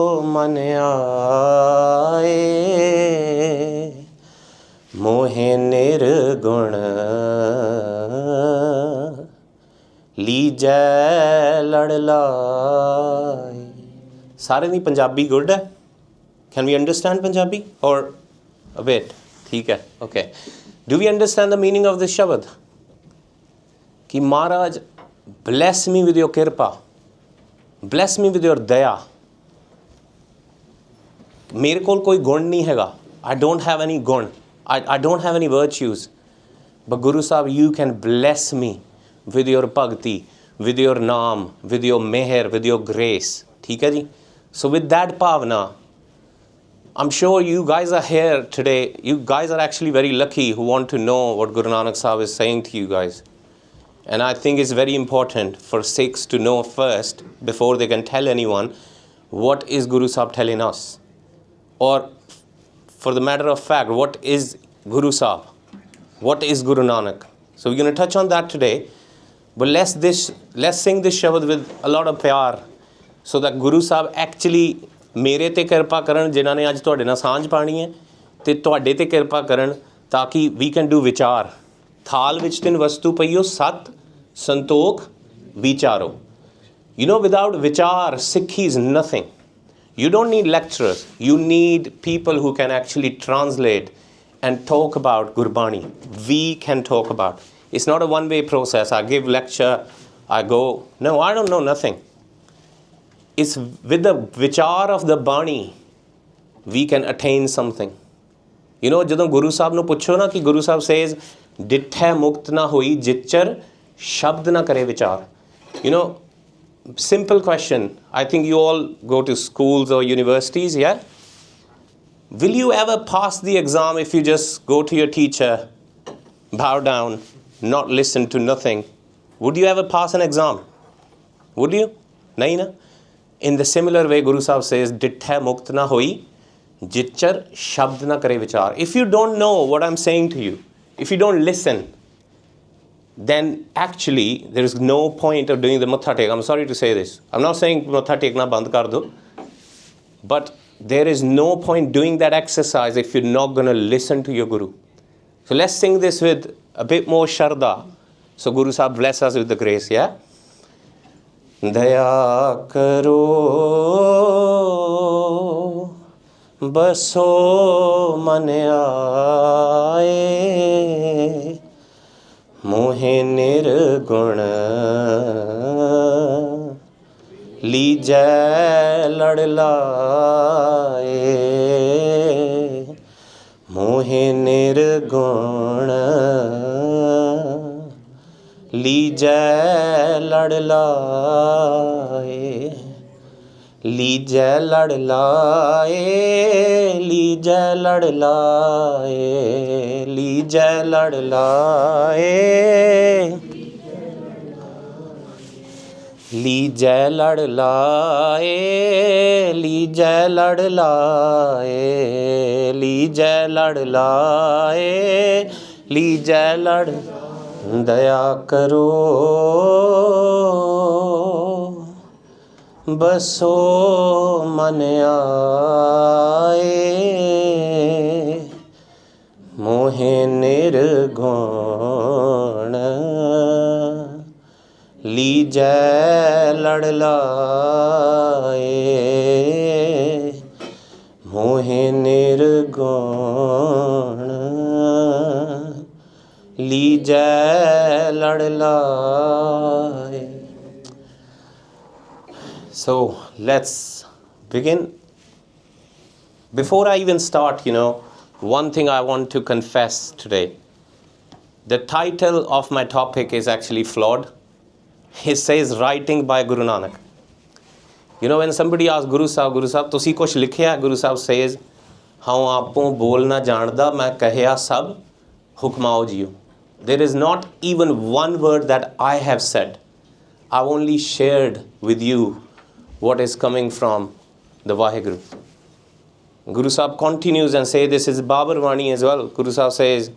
मन आए मोहे निर्गुण लीजै लड़ लाए। सारे दी पंजाबी गुड है? Can we understand Punjabi or a bit? ठीक है, okay. Do we understand the meaning of this shabad? कि महाराज bless me with your kirpa, bless me with your daya. मेरे कोल कोई गुण नहीं हैगा. I don't have any गुण. I don't have any virtues. But Guru Sahib, you can bless me with your bhakti, with your naam, with your meher, with your grace. ठीक है जी? So with that bhavna, I'm sure you guys are here today. You guys are actually very lucky who want to know what Guru Nanak Sahib is saying to you guys. And I think it's very important for Sikhs to know first, before they can tell anyone, what is Guru Sahib telling us? Or for the matter of fact, what is Guru Sahib? What is Guru Nanak? So we're going to touch on that today. But let's sing this shabad with a lot of pyar, so that Guru Sahib actually मेरे ते किरपा करन जिन्हां ने अज तुहाडे नाल सांझ पाणी है ते तुहाडे ते किरपा करन ताकि वी कैन डू विचार. थाल विच तिन वस्तु पईओ सत संतोख विचारो. You know, without vichar, Sikhi is nothing. You don't need lecturers. You need people who can actually translate and talk about gurbani. We can talk about. It's not a one-way process. I give lecture, I go. No, I don't know nothing. It's with the vichar of the Bani, we can attain something. You know, ਜਦੋਂ Guru Sahib ਨੂੰ ਪੁੱਛੋ ਨਾ ਕਿ Guru Sahib says, ਡਿਠੈ ਮੁਕਤ ਨਾ ਹੋਈ ਜਿਚਰ ਸ਼ਬਦ ਨਾ ਕਰੇ ਵਿਚਾਰ. You know, simple question. I think you all go to schools or universities, yeah? Will you ever pass the exam if you just go to your teacher, bow down, not listen to nothing? Would you ever pass an exam? Would you? Nahi na? In the similar way, Guru Sahib says, Dittha mukt na hoi, jichar shabd na kare vichar. If you don't know what I'm saying to you, if you don't listen, then actually there is no point of doing the matha tek. I'm sorry to say this. I'm not saying matha tek na band kar do, but there is no point doing that exercise if you're not going to listen to your Guru. So let's sing this with a bit more sharda. So Guru Sahib bless us with the grace, yeah? दया करो बसो मन आए मोहे निर्गुण लीजै लड़ लाए मोहे निर्गुण लीजै लड़ लाए लीजै लड़ लाए लीजै लड़ लाए लीजै लड़ लाए लीजै लड़ लाए लीजै लड़ लाए लीजै लड़ लाए लीजै लड़ दया करो बसो मन आए मोहे निर्गुण लीजै लड़ लाए मोहे निर्गुण लीजै लड़ लाए. So let's begin. Before I even start, you know, one thing I want to confess today. The title of my topic is actually flawed. It says writing by Guru Nanak. You know, when somebody asks Guru Sahib, तुसी कुछ लिखिया? Guru Sahib says, हाँ आपो बोलना जानदा मैं कहया सब हुक्माओ जियो. There is not even one word that I have said. I've only shared with you what is coming from the WhyGuru. Guru Sahib continues and says, this is Babar Vani as well. Guru Sahib says,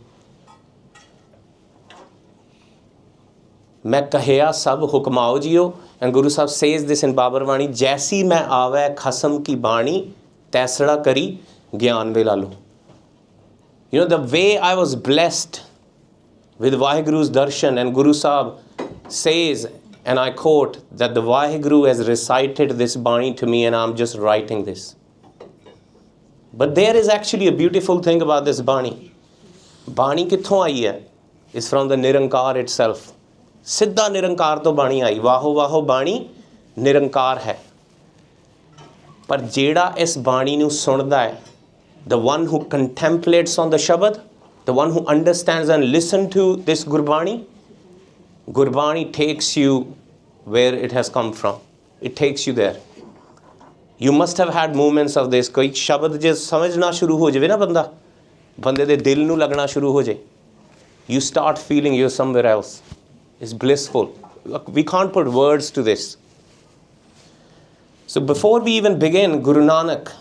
मैं कहया सब हुक्माओ जियो. And Guru Sahib says this in Babar Vani, जैसी मैं आवे खसम की बाणी तैसड़ा करी ज्ञान वे लालो. You know, the way I was blessed with WhyGuru's darshan, and Guru Sahib says, and I quote, that the WhyGuru has recited this Bani to me and I'm just writing this. But there is actually a beautiful thing about this Bani. Bani kitthon aayi hai? It's from the Nirankar itself. Siddha Nirankar to Bani aayi. Vaho vaho Bani Nirankar hai. Par jeda is Bani nu sunda hai, the one who contemplates on the Shabad, the one who understands and listens to this Gurbani, Gurbani takes you where it has come from. It takes you there. You must have had moments of this. कोई शब्द जे समझना शुरू हो जाए ना बंदे दे दिल नू लगना शुरू हो जाए, you start feeling you're somewhere else. It's blissful. We can't put words to this. So before we even begin, Guru Nanak,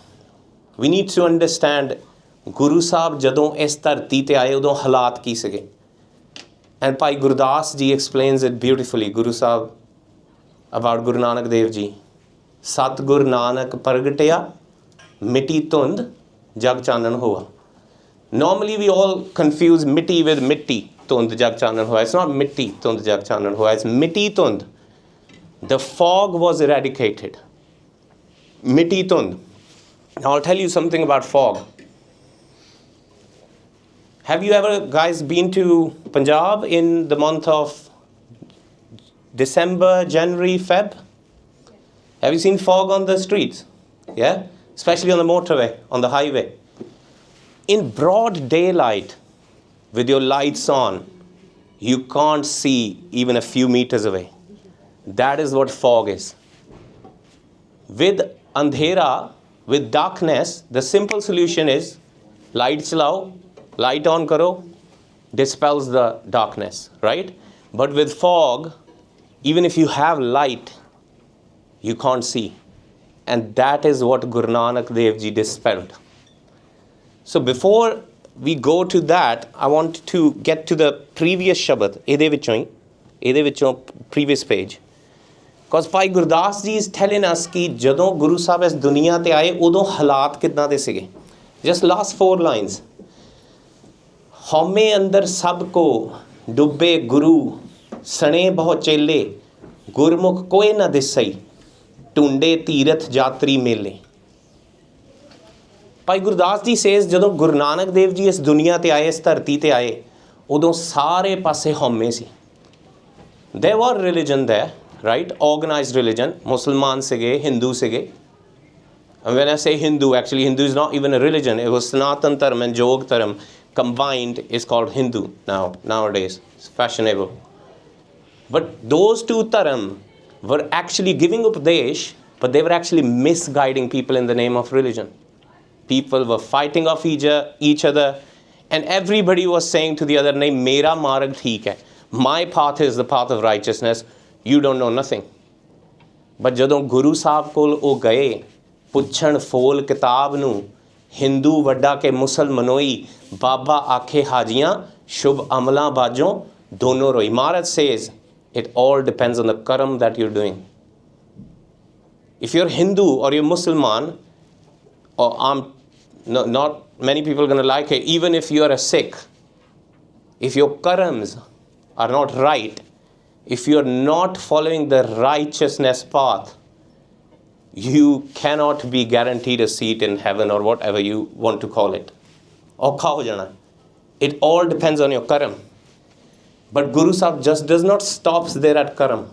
we need to understand Guru Sahib jadon is dharti te aaye udon halat ki sige. And Bhai Gurdas ji explains it beautifully. Guru Sahib about Guru Nanak Dev ji. Sat Gur Nanak Pargataya Miti Tund Jag Chanan Hoa. Normally we all confuse Miti with Mitti Tund Jag Chanan Hoa. It's not Mitti Tund Jag Chanan Hoa. It's Miti Tund. The fog was eradicated. Miti Tund. Now I'll tell you something about fog. Have you ever guys been to Punjab in the month of December, January, Feb? Have you seen fog on the streets? Yeah? Especially on the motorway, on the highway. In broad daylight, with your lights on, you can't see even a few meters away. That is what fog is. With andhera, with darkness, the simple solution is light chalao, light on karo, dispels the darkness, right? But with fog, even if you have light, you can't see. And that is what Guru Nanak Dev Ji dispelled. So before we go to that, I want to get to the previous Shabad, Ede vichon previous page. Because Bhai Gurdas Ji is telling us ki jadon Guru Sahib is duniya te aaye, udon halat kidna de sige. Just last 4 lines. Home andar sab ko dubbe guru sane bahut chele gurmukh koe na disai tunde tirath jatri mele. Bhai Gurdas Ji says jadon Guru Nanak Dev Ji is duniya te aaye, is dharti te aaye, udon sare passe home si. There were religion there, right? Organized religion. Musliman sige, Hindu sige. And when I say Hindu, actually Hindu is not even a religion. It was Sanatan Dharam and Jog Dharam combined is called Hindu nowadays. It's fashionable. But those two Dharam were actually giving Upadesh, but they were actually misguiding people in the name of religion. People were fighting off each other, and everybody was saying to the other, "Nahi, mera marg theek hai. My path is the path of righteousness. You don't know nothing." But jadon Guru Sahib kol o gaye, puchan fol kitab nu, Hindu vadda ke Musalmanoi, Baba aakhe hajiyan, shubh amla bajon, dono roi. Maharaj says, it all depends on the karam that you're doing. If you're Hindu or you're Musliman, or not many people are going to like it, even if you're a Sikh, if your karams are not right, if you're not following the righteousness path, you cannot be guaranteed a seat in heaven or whatever you want to call it. Aukha ho jana. It all depends on your karam. But Guru Sahib just does not stop there at karam.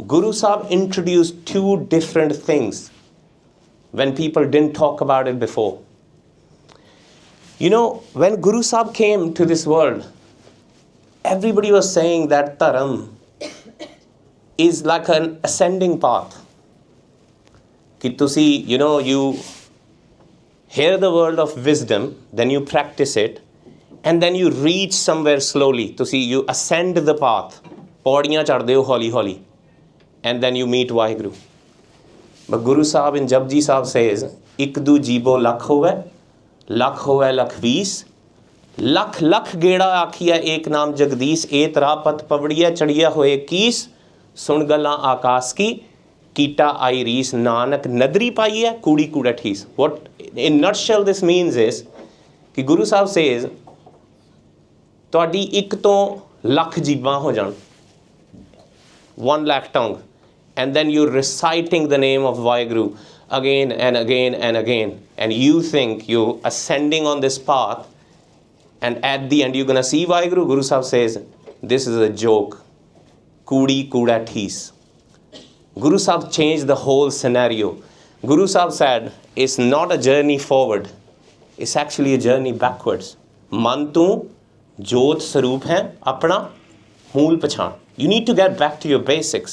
Guru Sahib introduced 2 different things when people didn't talk about it before. You know, when Guru Sahib came to this world, everybody was saying that Dharam is like an ascending path. Ki tusi, you hear the word of wisdom, then you practice it, and then you reach somewhere slowly. Tusi, you ascend the path. Paudiyaan chadde ho holi holi. And then you meet WhyGuru. But Guru Sahib in Japji Sahib says, Ik du jibo lakh hove lakh vees, lakh geda akhiya ek naam jagdish, et rapat pavdiya chadiya hoye kiis, सुन गल्लां आकाश की कीटा आई रीस नानक नदरी पाई है कूड़ी कूड़ा ठीस. What in nutshell this means is कि गुरु साहब says ਤੁਹਾਡੀ ਇੱਕ ਤੋਂ ਲੱਖ ਜੀਬਾਂ ਹੋ ਜਾਣ 1 lakh tongue and then you're reciting the name of WhyGuru again and again and again and you think you're ascending on this path and at the end you're going to see WhyGuru. Guru Sahib says this is a joke. Koodi kooda thees. Guru Sahib changed the whole scenario. Guru Sahib said it's not a journey forward, it's actually a journey backwards. Man tu jot saroop hai apna mool pachan. You need to get back to your basics.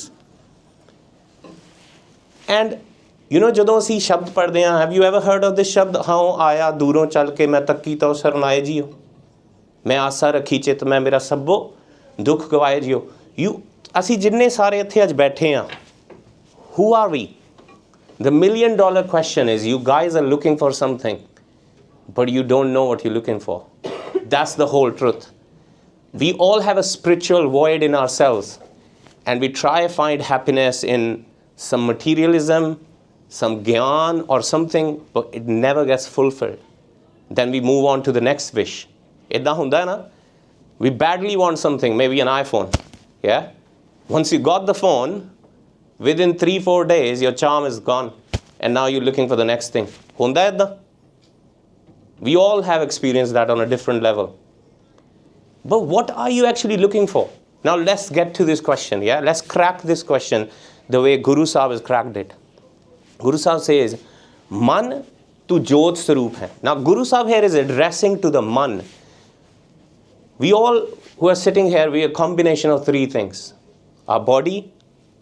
And you know ਜਦੋਂ ਅਸੀਂ ਸ਼ਬਦ ਪੜ੍ਹਦੇ ਹਾਂ, have you ever heard of this ਸ਼ਬਦ, ਹਾਂ ਆਇਆ ਦੂਰੋਂ ਚੱਲ ਕੇ ਮੈਂ ਤੱਕੀ ਤਾਂ ਸਰਨਾਏ ਜੀਓ, ਮੈਂ ਆਸਾ ਰੱਖੀ ਚਿਤ ਮੈਂ ਮੇਰਾ ਸਭੋ ਦੁੱਖ ਗਵਾਏ ਜੀਓ. ਅਸੀਂ ਜਿੰਨੇ ਸਾਰੇ ਇੱਥੇ ਅੱਜ ਬੈਠੇ ਹਾਂ, who are we? The $1 million question is, you guys are looking for something but you don't know what you're looking for. That's the whole truth. We all have a spiritual void in ourselves and we try to find happiness in some materialism, some gyan or something, but it never gets fulfilled. Then we move on to the next wish. Idda hunda hai na? We badly want something, maybe an iPhone. Yeah? Once you got the phone, within 3-4 days your charm is gone and now you're looking for the next thing. Hunda idda? We all have experienced that on a different level. But what are you actually looking for? Now let's get to this question, yeah? Let's crack this question the way Guru Sahib has cracked it. Guru Sahib says, Man tu jot saroop hai. Now Guru Sahib here is addressing to the man. We all who are sitting here, we are a combination of 3 things. Our body,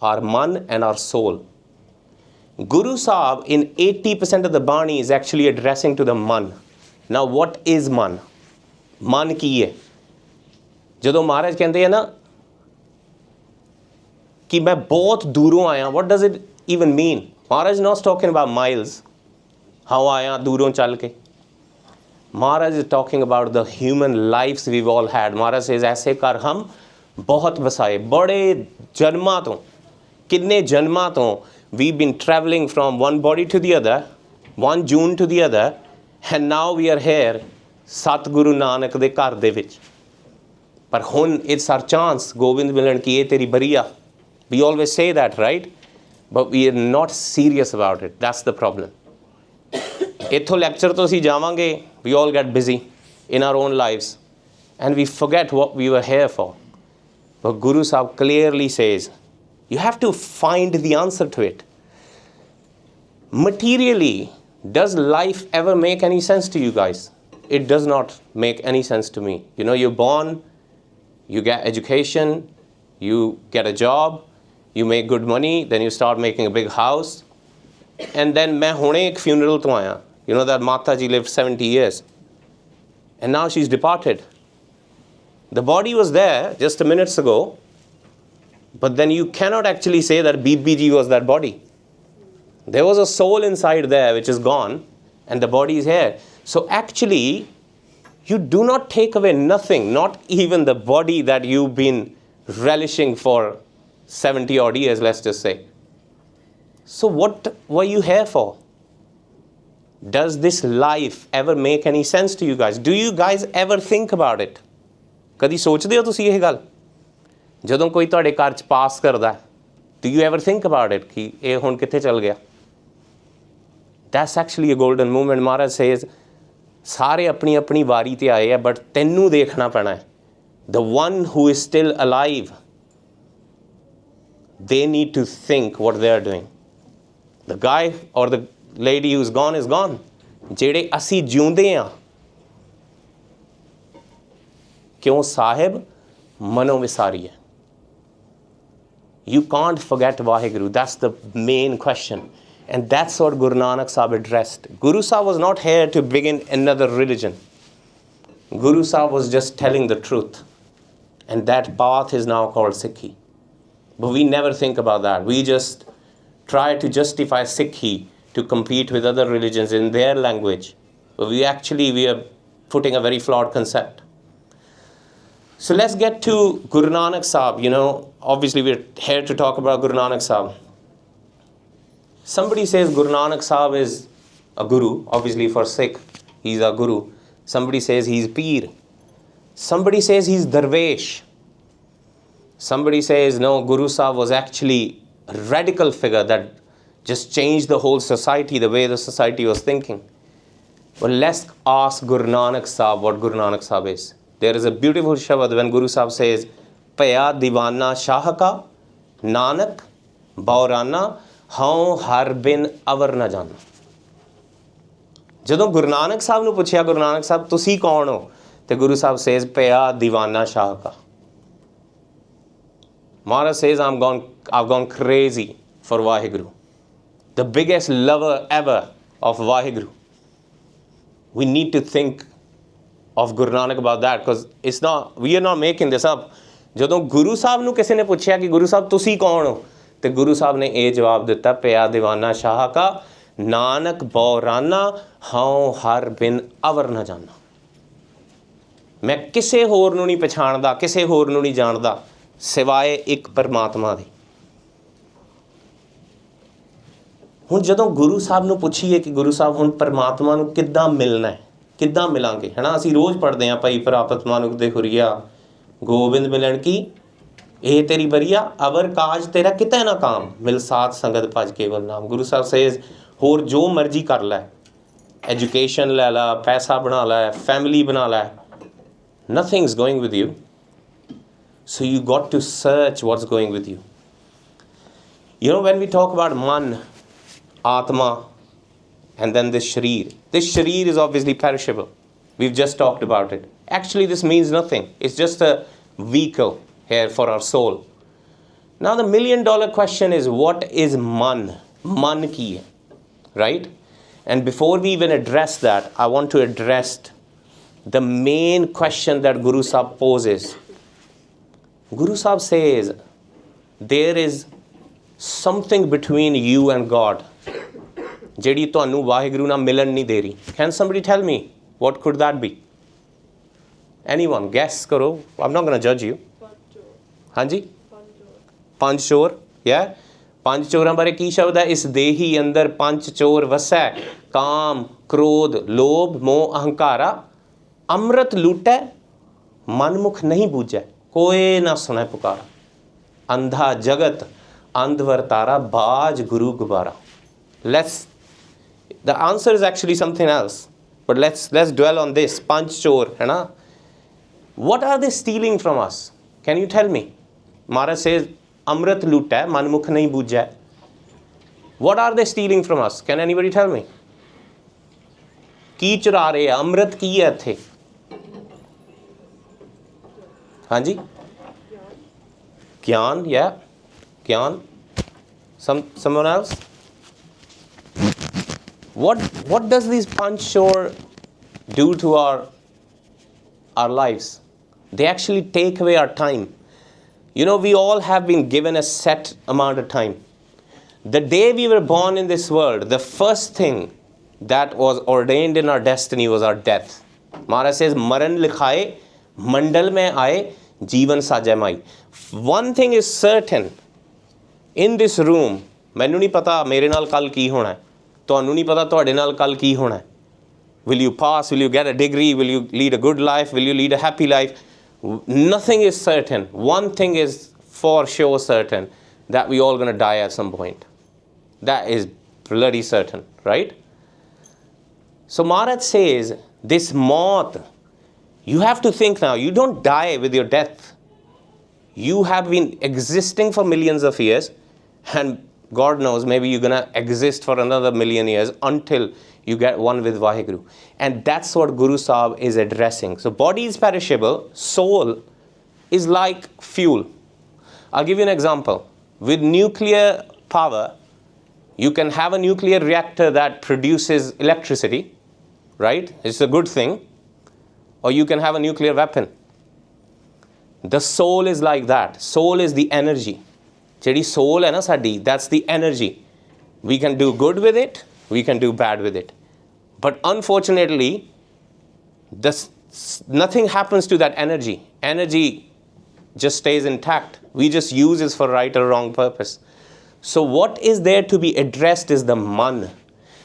our man and our soul. Guru Sahib in 80% of the Bani is actually addressing to the man. Now what is man? Man ਕੀ ਹੈ? ਜਦੋਂ ਮਹਾਰਾਜ ਕਹਿੰਦੇ ਆ ਨਾ ਕਿ ਮੈਂ ਬਹੁਤ ਦੂਰੋਂ ਆਇਆ, what does it even mean? Maharaj is not talking about miles. how ਆਇਆ ਦੂਰੋਂ ਚੱਲ ਕੇ. Maharaj is talking about the human lives we've all had. Maharaj says ऐसे कर हम बहुत बसाए, बड़े जन्मां ਤੋਂ, किन्ने जन्मां ਤੋਂ we've been traveling from one body to the other, one June to the other, and now we are here ਸਤ ਗੁਰੂ ਨਾਨਕ ਦੇ ਘਰ ਦੇ ਵਿੱਚ. ਪਰ ਹੁਣ it's our chance ਗੋਬਿੰਦ ਮਿਲਣ ਕੀ ਇਹ ਤੇਰੀ ਬਰੀਆ. We always say that, right? But we are not serious about it. That's the problem. ਇੱਥੋਂ ਲੈਕਚਰ ਤੋਂ ਅਸੀਂ ਜਾਵਾਂਗੇ, we all get busy in our own lives and we forget what we were here for. But Guru Sahib clearly says, you have to find the answer to it. Materially, does life ever make any sense to you guys? It does not make any sense to me. You know, you're born, you get education, you get a job, you make good money, then you start making a big house. And then मैं हुणे एक funeral तो आया. You know that Mata ji lived 70 years. And now she's departed. The body was there just a minutes ago. But then you cannot actually say that Bibi ji was that body. There was a soul inside there which is gone. And the body is here. So actually, you do not take away nothing. Not even the body that you've been relishing for 70 odd years, let's just say. So what were you here for? Does this life ever make any sense to you guys? Do you guys ever think about it? ਕਦੀ ਸੋਚਦੇ ਹੋ ਤੁਸੀਂ ਇਹ ਗੱਲ? ਜਦੋਂ ਕੋਈ ਤੁਹਾਡੇ ਘਰ 'ਚ ਪਾਸ ਕਰਦਾ, do you ever think about it ਕਿ ਇਹ ਹੁਣ ਕਿੱਥੇ ਚੱਲ ਗਿਆ? That's actually a golden moment. Maharaj says, ਸਾਰੇ ਆਪਣੀ ਆਪਣੀ ਵਾਰੀ ਤੇ ਆਏ ਆ, ਬਟ ਤੈਨੂੰ ਦੇਖਣਾ ਪੈਣਾ ਹੈ. The one who is still alive, they need to think what they are doing. The guy or the lady who's gone is gone. ਜਿਹੜੇ ਅਸੀਂ ਜਿਉਂਦੇ ਹਾਂ, ਕਿਉਂ ਸਾਹਿਬ ਮਨੋਂ ਵਿਸਾਰੀ ਹੈ. You can't forget WhyGuru. That's the main question. And that's what Guru Nanak Sahib addressed. Guru Sahib was not here to begin another religion. Guru Sahib was just telling the truth. And that path is now called Sikhi. But we never think about that. We just try to justify Sikhi to compete with other religions in their language. But we are putting a very flawed concept. So let's get to Guru Nanak Sahib. You know, obviously we're here to talk about Guru Nanak Sahib. Somebody says Guru Nanak Sahib is a guru. Obviously for Sikh, he's a guru. Somebody says he's Peer. Somebody says he's Darvesh. Somebody says, no, Guru Sahib was actually a radical figure that just changed the whole society, the way the society was thinking. Well, let's ask Guru Nanak Sahib what Guru Nanak Sahib is. There is a beautiful shabad when Guru Sahib says, Paya Diwana Shahaka, Nanak, Baurana, Hau Har Bin Avar Na Jana. ਜਦੋਂ ਗੁਰੂ ਨਾਨਕ ਸਾਹਿਬ ਨੂੰ ਪੁੱਛਿਆ ਗੁਰੂ ਨਾਨਕ ਸਾਹਿਬ ਤੁਸੀਂ ਕੌਣ ਹੋ ਤੇ Guru Sahib says ਪਿਆ ਦੀਵਾਨਾ ਸ਼ਾਹ ਕਾ Maharaj says I've gone crazy for WhyGuru, the biggest lover ever of WhyGuru. We need to think of Guru Nanak about that, because we are not making this up. ਜਦੋਂ ਗੁਰੂ ਸਾਹਿਬ ਨੂੰ ਕਿਸੇ ਨੇ ਪੁੱਛਿਆ ਕਿ ਗੁਰੂ ਸਾਹਿਬ ਤੁਸੀਂ ਕੌਣ ਹੋ ਤੇ ਗੁਰੂ ਸਾਹਿਬ ਨੇ ਇਹ ਜਵਾਬ ਦਿੱਤਾ ਪਿਆ ਦੀਵਾਨਾ ਸ਼ਾਹ ਕਾ ਨਾਨਕ ਬੌਰਾਨਾ ਹਉ ਹਰ ਬਿਨ ਅਵਰ ਨਾ ਜਾਣਾ। ਮੈਂ ਕਿਸੇ ਹੋਰ ਨੂੰ ਨਹੀਂ ਪਛਾਣਦਾ, ਕਿਸੇ ਹੋਰ ਨੂੰ ਨਹੀਂ ਜਾਣਦਾ ਸਿਵਾਏ ਇੱਕ ਪਰਮਾਤਮਾ ਦੇ। ਹੁਣ ਜਦੋਂ ਗੁਰੂ ਸਾਹਿਬ ਨੂੰ ਪੁੱਛੀਏ ਕਿ ਗੁਰੂ ਸਾਹਿਬ ਹੁਣ ਪਰਮਾਤਮਾ ਨੂੰ ਕਿੱਦਾਂ ਮਿਲਣਾ ਹੈ, ਕਿੱਦਾਂ ਮਿਲਾਂਗੇ, ਹੈ ਨਾ। ਅਸੀਂ ਰੋਜ਼ ਪੜ੍ਹਦੇ ਹਾਂ ਭਾਈ ਪ੍ਰਾਪਤ ਮਾਨੁਖ ਦੇ ਹੁਰੀਆ ਗੋਬਿੰਦ ਮਿਲਣ ਕੀ ਇਹ ਤੇਰੀ ਬਰੀਆ ਅਵਰ ਕਾਜ ਤੇਰਾ ਕਿਤੇ ਨਾ ਕਾਮ ਮਿਲ ਸਾਥ ਸੰਗਤ ਭਜ ਕੇਵਲ ਨਾਮ। ਗੁਰੂ ਸਾਹਿਬ ਸੇਜ਼ ਹੋਰ ਜੋ ਮਰਜ਼ੀ ਕਰ ਲੈ, ਐਜੂਕੇਸ਼ਨ ਲੈ ਲਾ, ਪੈਸਾ ਬਣਾ ਲੈ, ਫੈਮਿਲੀ ਬਣਾ ਲੈ, nothing's going with you. So you got to search what's going with you. You know, when we talk about man, atma, and then this shareer is obviously perishable. We've just talked about it. Actually, this means nothing. It's just a vehicle here for our soul. Now, the $1 million question is, what is man? Man ki hai, right? And before we even address that, I want to address the main question that Guru Sahib poses. Guru Sahib says, there is something between you and God. ਜਿਹੜੀ ਤੁਹਾਨੂੰ ਵਾਹਿਗੁਰੂ ਨਾਲ ਮਿਲਣ ਨਹੀਂ ਦੇ ਰਹੀ. Can somebody tell me what could that be? Anyone guess ਕਰੋ. I'm not going to judge you. ਹਾਂਜੀ ਪੰਜ ਚੋਰ. yeah, ਪੰਜ ਚੋਰਾਂ ਬਾਰੇ ਕੀ ਸ਼ਬਦ ਹੈ? ਇਸ ਦੇਹੀ ਅੰਦਰ ਪੰਜ ਚੋਰ ਵਸੈ, ਕਾਮ ਕ੍ਰੋਧ ਲੋਭ ਮੋਹ ਅਹੰਕਾਰਾ, ਅੰਮ੍ਰਿਤ ਲੂਟੈ ਮਨਮੁਖ ਨਹੀਂ ਬੂਝੈ, ਕੋਏ ਨਾ ਸੁਣੈ ਪੁਕਾਰਾ, ਅੰਧਾ ਜਗਤ ਅੰਧ ਵਰਤਾਰਾ, ਬਾਜ ਗੁਰੂ ਗੁਬਾਰਾ. The answer is actually something else, but let's dwell on this. Panch chor, hai na? What are they stealing from us? Can you tell me? Maharaj says amrit loot hai, manmukh nahi bujha. What are they stealing from us? Can anybody tell me? Ki chura rahe hai? Amrit ki hai ਇੱਥੇ? ਹਾਂਜੀ Gyan, yeah, Gyan. Someone else? What does these panch chor do to our lives? They actually take away our time. You know, we all have been given a set amount of time. The day we were born in this world, the first thing that was ordained in our destiny was our death. Maharaj says, Maran likhaye, mandal mein aaye, jeevan sajai mai. One thing is certain, in this room, ਮੈਨੂੰ ਨਹੀਂ ਪਤਾ ਮੇਰੇ ਨਾਲ ਕੱਲ ਕੀ ਹੋਣਾ ਹੈ, ਤੁਹਾਨੂੰ ਨਹੀਂ ਪਤਾ ਤੁਹਾਡੇ ਨਾਲ ਕੱਲ ਕੀ ਹੋਣਾ ਹੈ. Will you pass? Will you get a degree? Will you lead a good life? Will you lead a happy life? Nothing is certain. One thing is for sure certain, that we all going to die at some point. That is bloody certain, right? So Maharaj says, this maut, you have to think now, you don't die with your death. You have been existing for millions of years, and God knows, maybe you're going to exist for another million years until you get one with WhyGuru. And that's what Guru Sahib is addressing. So body is perishable, soul is like fuel. I'll give you an example. With nuclear power, you can have a nuclear reactor that produces electricity, right? It's a good thing. Or you can have a nuclear weapon. The soul is like that. Soul is the energy. ਜਿਹੜੀ soul ਹੈ ਨਾ ਸਾਡੀ, that's the energy. We can do good with it, we can do bad with it. But unfortunately, the nothing happens to that energy. Energy just stays intact. We just use it for right or wrong purpose. So what is there to be addressed is the man.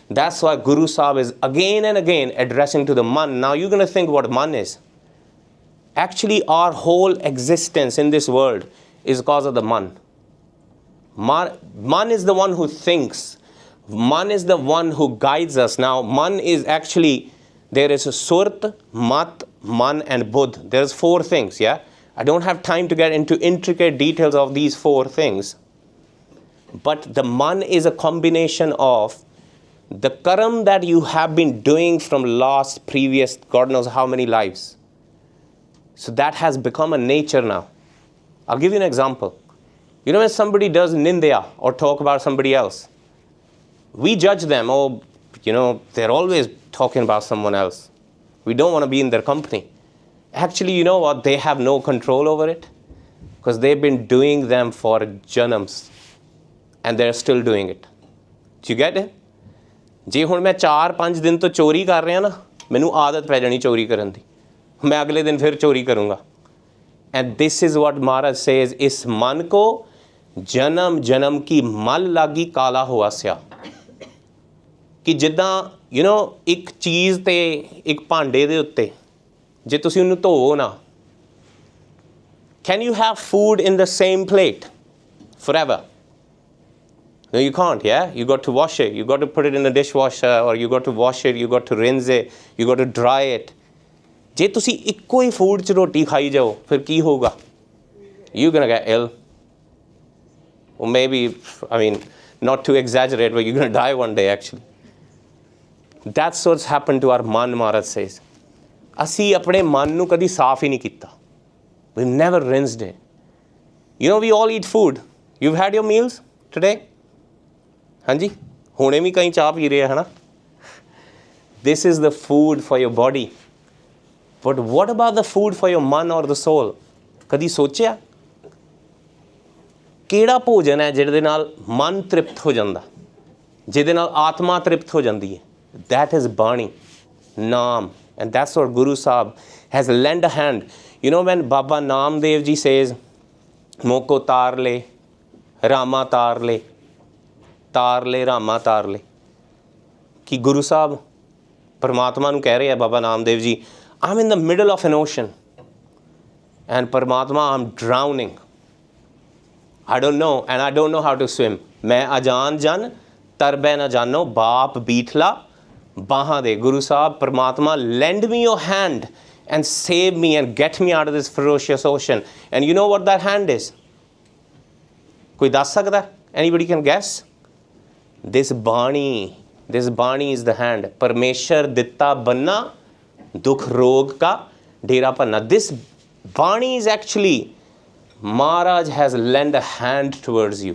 That's why Guru Sahib is again and again addressing to the man. Now you're going to think what man is. Actually, our whole existence in this world is because of the man. Man is the one who thinks. Man is the one who guides us. Now, man is actually, there is a Surt, Mat, Man and Buddh. There's 4 things, yeah? I don't have time to get into intricate details of these 4 things. But the man is a combination of the karam that you have been doing from last, previous, God knows how many lives. So that has become a nature now. I'll give you an example. You know when somebody does nindya or talk about somebody else, we judge them, oh, you know, they're always talking about someone else. We don't want to be in their company. Actually, you know what? They have no control over it because they've been doing them for janams and they're still doing it. Do you get it? ਜੇ ਹੁਣ ਮੈਂ 4-5 ਦਿਨ ਤੋਂ ਚੋਰੀ ਕਰ ਰਿਹਾ ਨਾ ਮੈਨੂੰ ਆਦਤ ਪੈ ਜਾਣੀ ਚੋਰੀ ਕਰਨ ਦੀ ਮੈਂ ਅਗਲੇ ਦਿਨ ਫਿਰ ਚੋਰੀ ਕਰੂੰਗਾ and this is what Maharaj says इस मन को जन्म जन्म की मल लागी काला हुआ स्या कि ਜਿੱਦਾਂ you know ਇੱਕ ਚੀਜ਼ ਤੇ ਇੱਕ ਭਾਂਡੇ ਦੇ ਉੱਤੇ ਜੇ ਤੁਸੀਂ ਉਹਨੂੰ ਧੋਵੋ ਨਾ can you have food in the same plate forever? No, you can't, yeah? You got to wash it. You got to put it in the dishwasher or you got to wash it. You got to rinse it. You got to dry it. ਜੇ ਤੁਸੀਂ ਇੱਕੋ ਹੀ food 'ਚ ਰੋਟੀ ਖਾਈ ਜਾਓ ਫਿਰ ਕੀ ਹੋਊਗਾ? You're going to get ill. Or maybe, I mean, not to exaggerate, but you're going to die one day actually. That's what's happened to our man, Maharaj says. ਅਸੀਂ ਆਪਣੇ ਮਨ ਨੂੰ ਕਦੀ ਸਾਫ਼ ਹੀ ਨਹੀਂ ਕੀਤਾ. We've never rinsed it. You know, we all eat food. You've had your meals today? ਹਾਂਜੀ ਹੁਣੇ ਵੀ ਕਈ ਚਾਹ ਪੀ ਰਹੇ ਆ ਹੈ ਨਾ this is the food for your body but what about the food for your man or the soul ਕਦੀ ਸੋਚਿਆ ਕਿਹੜਾ ਭੋਜਨ ਹੈ ਜਿਹਦੇ ਨਾਲ ਮਨ ਤ੍ਰਿਪਤ ਹੋ ਜਾਂਦਾ ਜਿਹਦੇ ਨਾਲ ਆਤਮਾ ਤ੍ਰਿਪਤ ਹੋ ਜਾਂਦੀ ਹੈ that is ਬਾਣੀ ਨਾਮ and that's what Guru Sahib has lent a hand you know when Baba Namdev ji says moko tar le Rama tar le ਤਾਰ ਲੈ ਰਾਮਾ ਤਾਰ ਲੈ ਕਿ ਗੁਰੂ ਸਾਹਿਬ ਪਰਮਾਤਮਾ ਨੂੰ ਕਹਿ ਰਹੇ ਆ ਬਾਬਾ Namdev ji I'm in the middle of an ocean and ਪਰਮਾਤਮਾ I'm drowning I don't know and I don't know how to swim ਮੈਂ ਅਜਾਨ ਜਨ ਤਰਬੈ ਨਾ ਜਾਨੋ ਬਾਪ ਬੀਠਲਾ ਬਾਹਾਂ ਦੇ ਗੁਰੂ ਸਾਹਿਬ ਪਰਮਾਤਮਾ lend me your hand and save me and get me out of this ferocious ocean and you know what that hand is ਕੋਈ ਦੱਸ ਸਕਦਾ anybody can guess This Bani is the hand. Parmeshwar ditta banna, dukh rog ka dera panna. This Bani is actually, Maharaj has lent a hand towards you.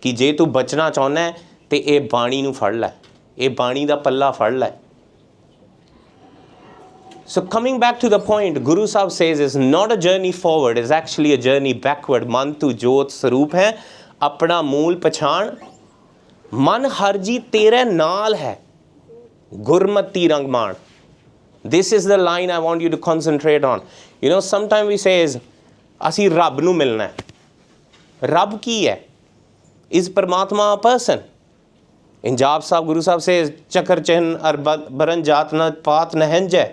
कि जे तू बचना चाहना है ते ये बाणी नू फड़ लै ये बाणी दा पल्ला फड़ लै So coming back to the point, Guru Sahib says it's not a journey forward, it's actually a journey backward. Man tu jot saroop hai, apna mool pachhan, मन हर जी तेरे नाल है गुरमती रंगमान this is the line I want you to concentrate on you know sometimes we say is ਅਸੀਂ ਰੱਬ ਨੂੰ ਮਿਲਣਾ ਹੈ ਰੱਬ ਕੀ ਹੈ is परमात्मा a person in Jap Sahib Guru Sahib says चक्र चिन्ह अर बरन जात न पात न हंज है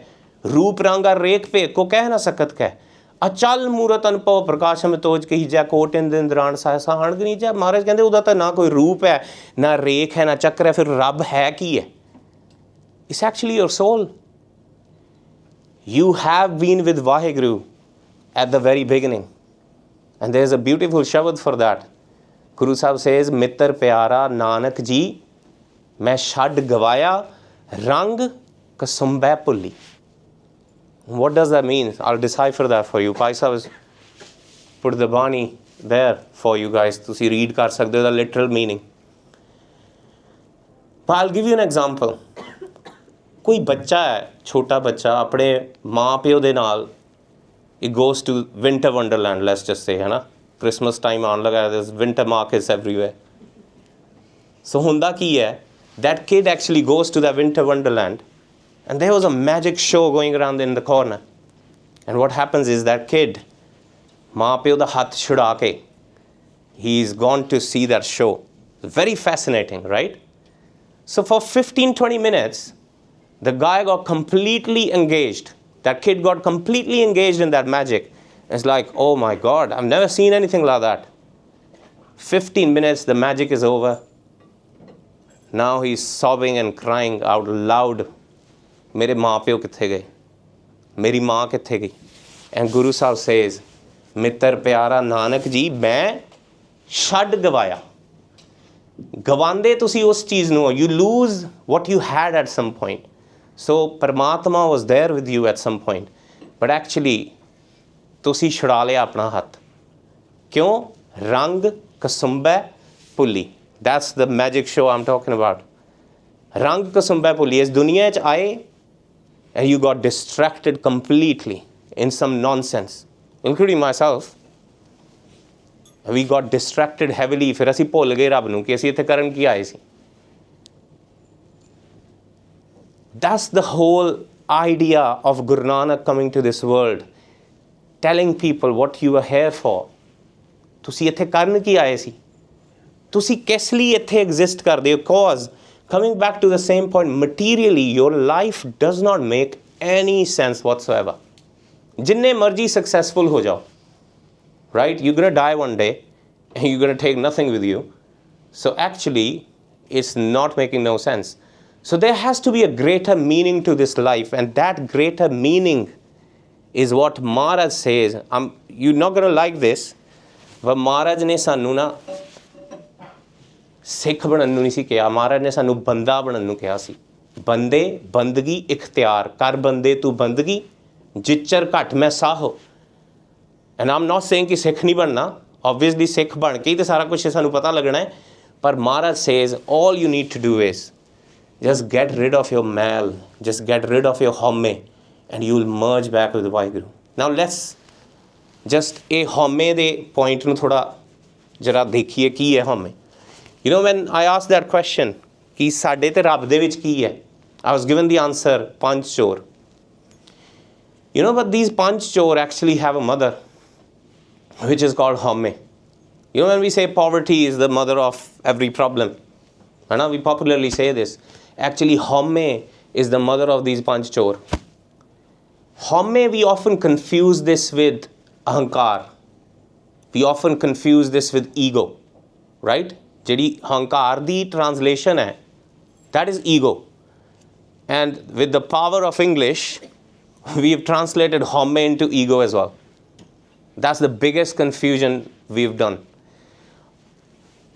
रूप रंग रेख पे को कह ना सकत कह अचल मूरत अनुभव प्रकाशम तोज कही जै कोट इन दिन दौरान सहसा हणगनी जै महाराज कहते ਉਹਦਾ ਤਾਂ ਨਾ ਕੋਈ रूप है ना रेख है ना चक्र है फिर रब है की है it's actually your soul you have been with WhyGuru at the very beginning and there's a beautiful shabad for that Guru Sahib says मित्र प्यारा नानक जी मैं छड़ गवाया रंग कसुंबे भुली What does that mean? I'll decipher that for you. Bhai Sahib has put the Bani there for you guys to see, read kar sakde ho the literal meaning. But I'll give you an example. कोई बच्चा है छोटा बच्चा अपने माँ प्यो दे नाल it goes to winter wonderland let's just say है ना Christmas time आन लगा है there's winter markets everywhere. So ਹੁੰਦਾ ਕੀ है that kid actually goes to the winter wonderland And there was a magic show going around in the corner. And what happens is that kid, माँ प्यो दा हाथ छुड़ा के, he's gone to see that show. Very fascinating, right? So for 15-20 minutes, the guy got completely engaged. That kid got completely engaged in that magic. It's like, oh my God, I've never seen anything like that. 15 minutes, the magic is over. Now he's sobbing and crying out loud. Mere maa pyo kithe gaye? Meri maa kithe gayi? And Guru Sahib says, Mittar pyara Nanak ji, main shad gavaya. Gawande tusi us cheez nu, you lose what you had at some point. So Paramatma was there with you at some point. But actually, tusi ਛੁਡਾ ਲਿਆ ਆਪਣਾ ਹੱਥ. ਕਿਉਂ? ਰੰਗ ਕਸੁੰਬੈ ਭੁੱਲੀ. That's the magic show I'm talking about. ਰੰਗ ਕਸੁੰਬੈ ਭੁੱਲੀ. ਇਸ ਦੁਨੀਆ 'ਚ ਆਏ and you got distracted completely in some nonsense, including myself. We got distracted heavily. ਫਿਰ ਅਸੀਂ ਭੁੱਲ ਗਏ ਰੱਬ ਨੂੰ ਕਿ ਅਸੀਂ ਇੱਥੇ ਕਰਨ ਕੀ ਆਏ ਸੀ. That's the whole idea of Guru Nanak coming to this world, telling people what you are here for. ਤੁਸੀਂ ਇੱਥੇ ਕਰਨ ਕੀ ਆਏ ਸੀ? ਤੁਸੀਂ ਕਿਸ ਲਈ ਇੱਥੇ exist ਕਰਦੇ ਹੋ? Cause, coming back to the same point, materially, your life does not make any sense whatsoever. ਜਿੰਨੇ ਮਰਜ਼ੀ successful ਹੋ ਜਾਓ, right? You're going to die one day and you're going to take nothing with you. So actually, it's not making no sense. So there has to be a greater meaning to this life, and that greater meaning is what Maharaj says. You're not going to like this, but Maharaj ne sanu na Sikh banan nu nahi si kiha. Maharaj ne sanu banda banan nu kiha si. Bande, bandagi, ikhtiyar. Kar bande tu bandagi, jichar ghat main saho. And I'm not saying ki Sikh nahi banna. Obviously Sikh ban ke te sara kuch sanu pata lagna hai. But Maharaj says all you need to do is just get rid of your mal, just get rid of your homme, and you will merge back with WhyGuru. Now let's just a homme de point nu thoda jara dekhiye ki hai homme. You know, when I asked that question, ki sade te rab de vich ki hai, I was given the answer, panch chor. You know, but these panch chor actually have a mother, which is called homme. You know, when we say poverty is the mother of every problem, we popularly say this. Actually, homme is the mother of these panch chor. Homme, we often confuse this with ahankar. We often confuse this with ego, right? Jedi ahankar di translation hai, that is ego. And with the power of English, we have translated homme into ego as well. That's the biggest confusion we've done.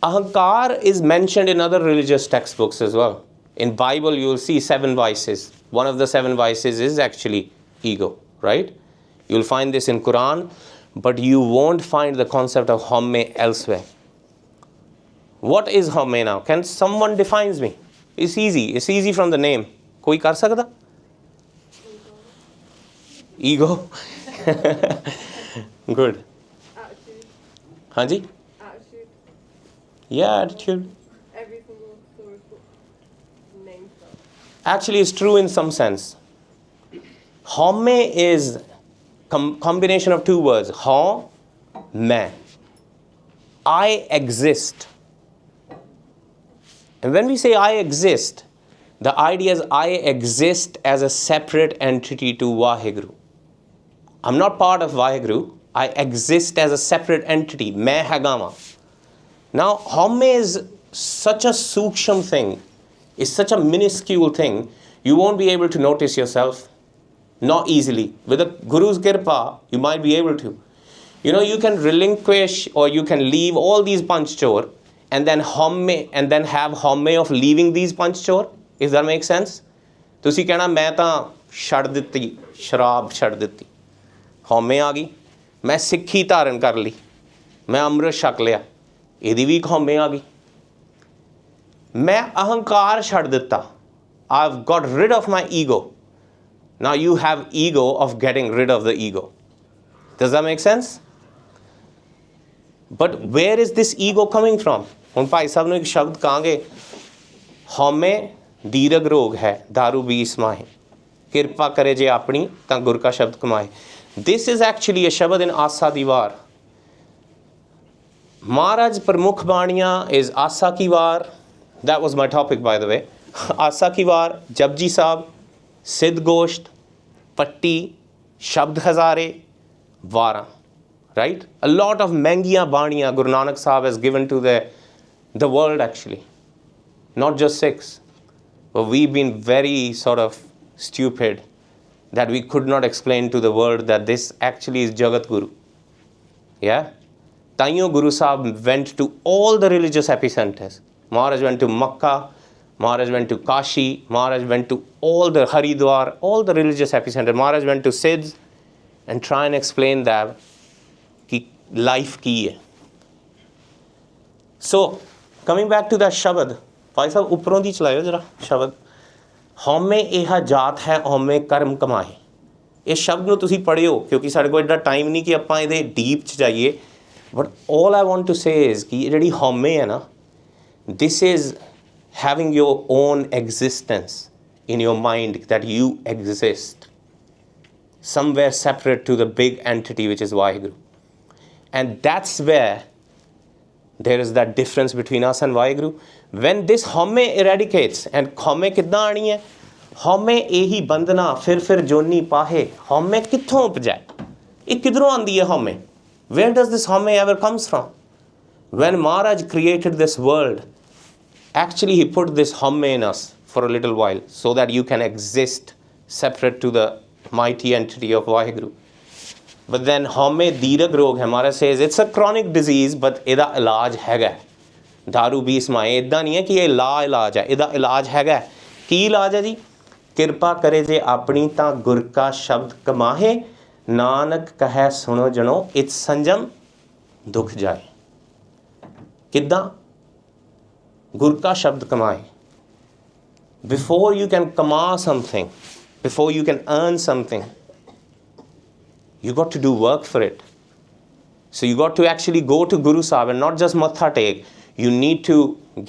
Ahankar is mentioned in other religious textbooks as well. In Bible, you will see 7 vices. One of the 7 vices is actually ego, right? You'll find this in Quran, but you won't find the concept of homme elsewhere. What is homme now? Can someone defines me? It's easy. It's easy from the name. Koi kar sakda? Ego. Good. Attitude. Hanji? Attitude. Yeah, attitude. Every single source name stuff. Actually, it's true in some sense. Homme is combination of 2 words. Hom, main. I exist. And when we say I exist, the idea is I exist as a separate entity to WhyGuru. I'm not part of WhyGuru. I exist as a separate entity. Main hagama. Now, homme is such a suksham thing. It's such a minuscule thing. You won't be able to notice yourself. Not easily. With a Guru's kirpa, you might be able to. You know, you can relinquish or you can leave all these panch chor and then have homme of leaving these panch chor, if that makes sense. Tusi kehna main ta chhad ditti, sharab chhad ditti. Homme aa gayi. Main Sikhi dharan kar li. Main amrit shak liya. Ehdi vi homme aa gayi. Main ahankar chhad ditta. I've got rid of my ego. Now you have ego of getting rid of the ego. Does that make sense? But where is this ego coming from? ਹੁਣ ਭਾਈ ਸਾਹਿਬ ਨੂੰ ਇੱਕ ਸ਼ਬਦ ਕਹਾਂਗੇ, ਹਉਮੈ ਦੀਰਘ ਰੋਗ ਹੈ, दारू बीस माहे. किरपा करे जे अपनी तां गुर का शब्द कमाए। दिस इज़ एक्चुअली a शब्द इन आसा दी वार। महाराज प्रमुख बाणियाँ is Asa ki Var, that was my topic by the way. Asa ki वार, जपजी साहब, सिद्ध गोश्त, पट्टी, शब्द Hazare, वारां, right? A lot of महंगियाँ बाणियाँ Guru Nanak Sahib has given to the world actually, not just Sikhs. But we've been very sort of stupid that we could not explain to the world that this actually is Jagat Guru. Yeah? Tayo Guru Sahib went to all the religious epicenters. Maharaj went to Makkah, Maharaj went to Kashi, Maharaj went to all the Haridwar, all the religious epicenters. Maharaj went to Siddh and try and explain that ki life ki hai. So, coming back to that Shabad, भाई साहब उपरों दी चलायो जरा शब्द, हौमे इहा जात है हौमे कर्म कमाए। इस शब्द ਨੂੰ ਤੁਸੀਂ ਪੜ੍ਹਿਓ ਕਿਉਂਕਿ ਸਾਡੇ ਕੋਲ ਐਡਾ ਟਾਈਮ ਨਹੀਂ ਕਿ ਆਪਾਂ ਇਹਦੇ ਡੀਪ 'ਚ ਜਾਈਏ, but all I want to say is ਕਿ ਜਿਹੜੀ ਹਉਮੈ ਹੈ ਨਾ, this is having your own existence in your mind, that you exist somewhere separate to the big entity which is WhyGuru. And that's where there is that difference between us and WhyGuru. When this home eradicates, and home कितना आनी है, home यही बंधना फिर जोनी पाहे, home कित्थों उपजाए, ये किधरों आंदी है home? Where does this home ever comes from? When Maharaj created this world, actually he put this home in us for a little while so that you can exist separate to the mighty entity of WhyGuru. But then home दीर्घ रोग है, Maharaj says it's a chronic disease, but ਇਹਦਾ ਇਲਾਜ ਹੈਗਾ। दारू भी इसमाए इदा नहीं है कि ये ला इलाज है, ਇਹਦਾ इलाज हैगा। की इलाज है जी? किरपा करे जे अपनी तां गुर का शब्द कमाहे, नानक कहे सुनो जनो इत संजम दुख जाए। किदा? गुर का शब्द कमाए। Before you can कमा something, before you can earn something, you got to do work for it. So you got to actually go to Guru Sahib and not just matha take. You need to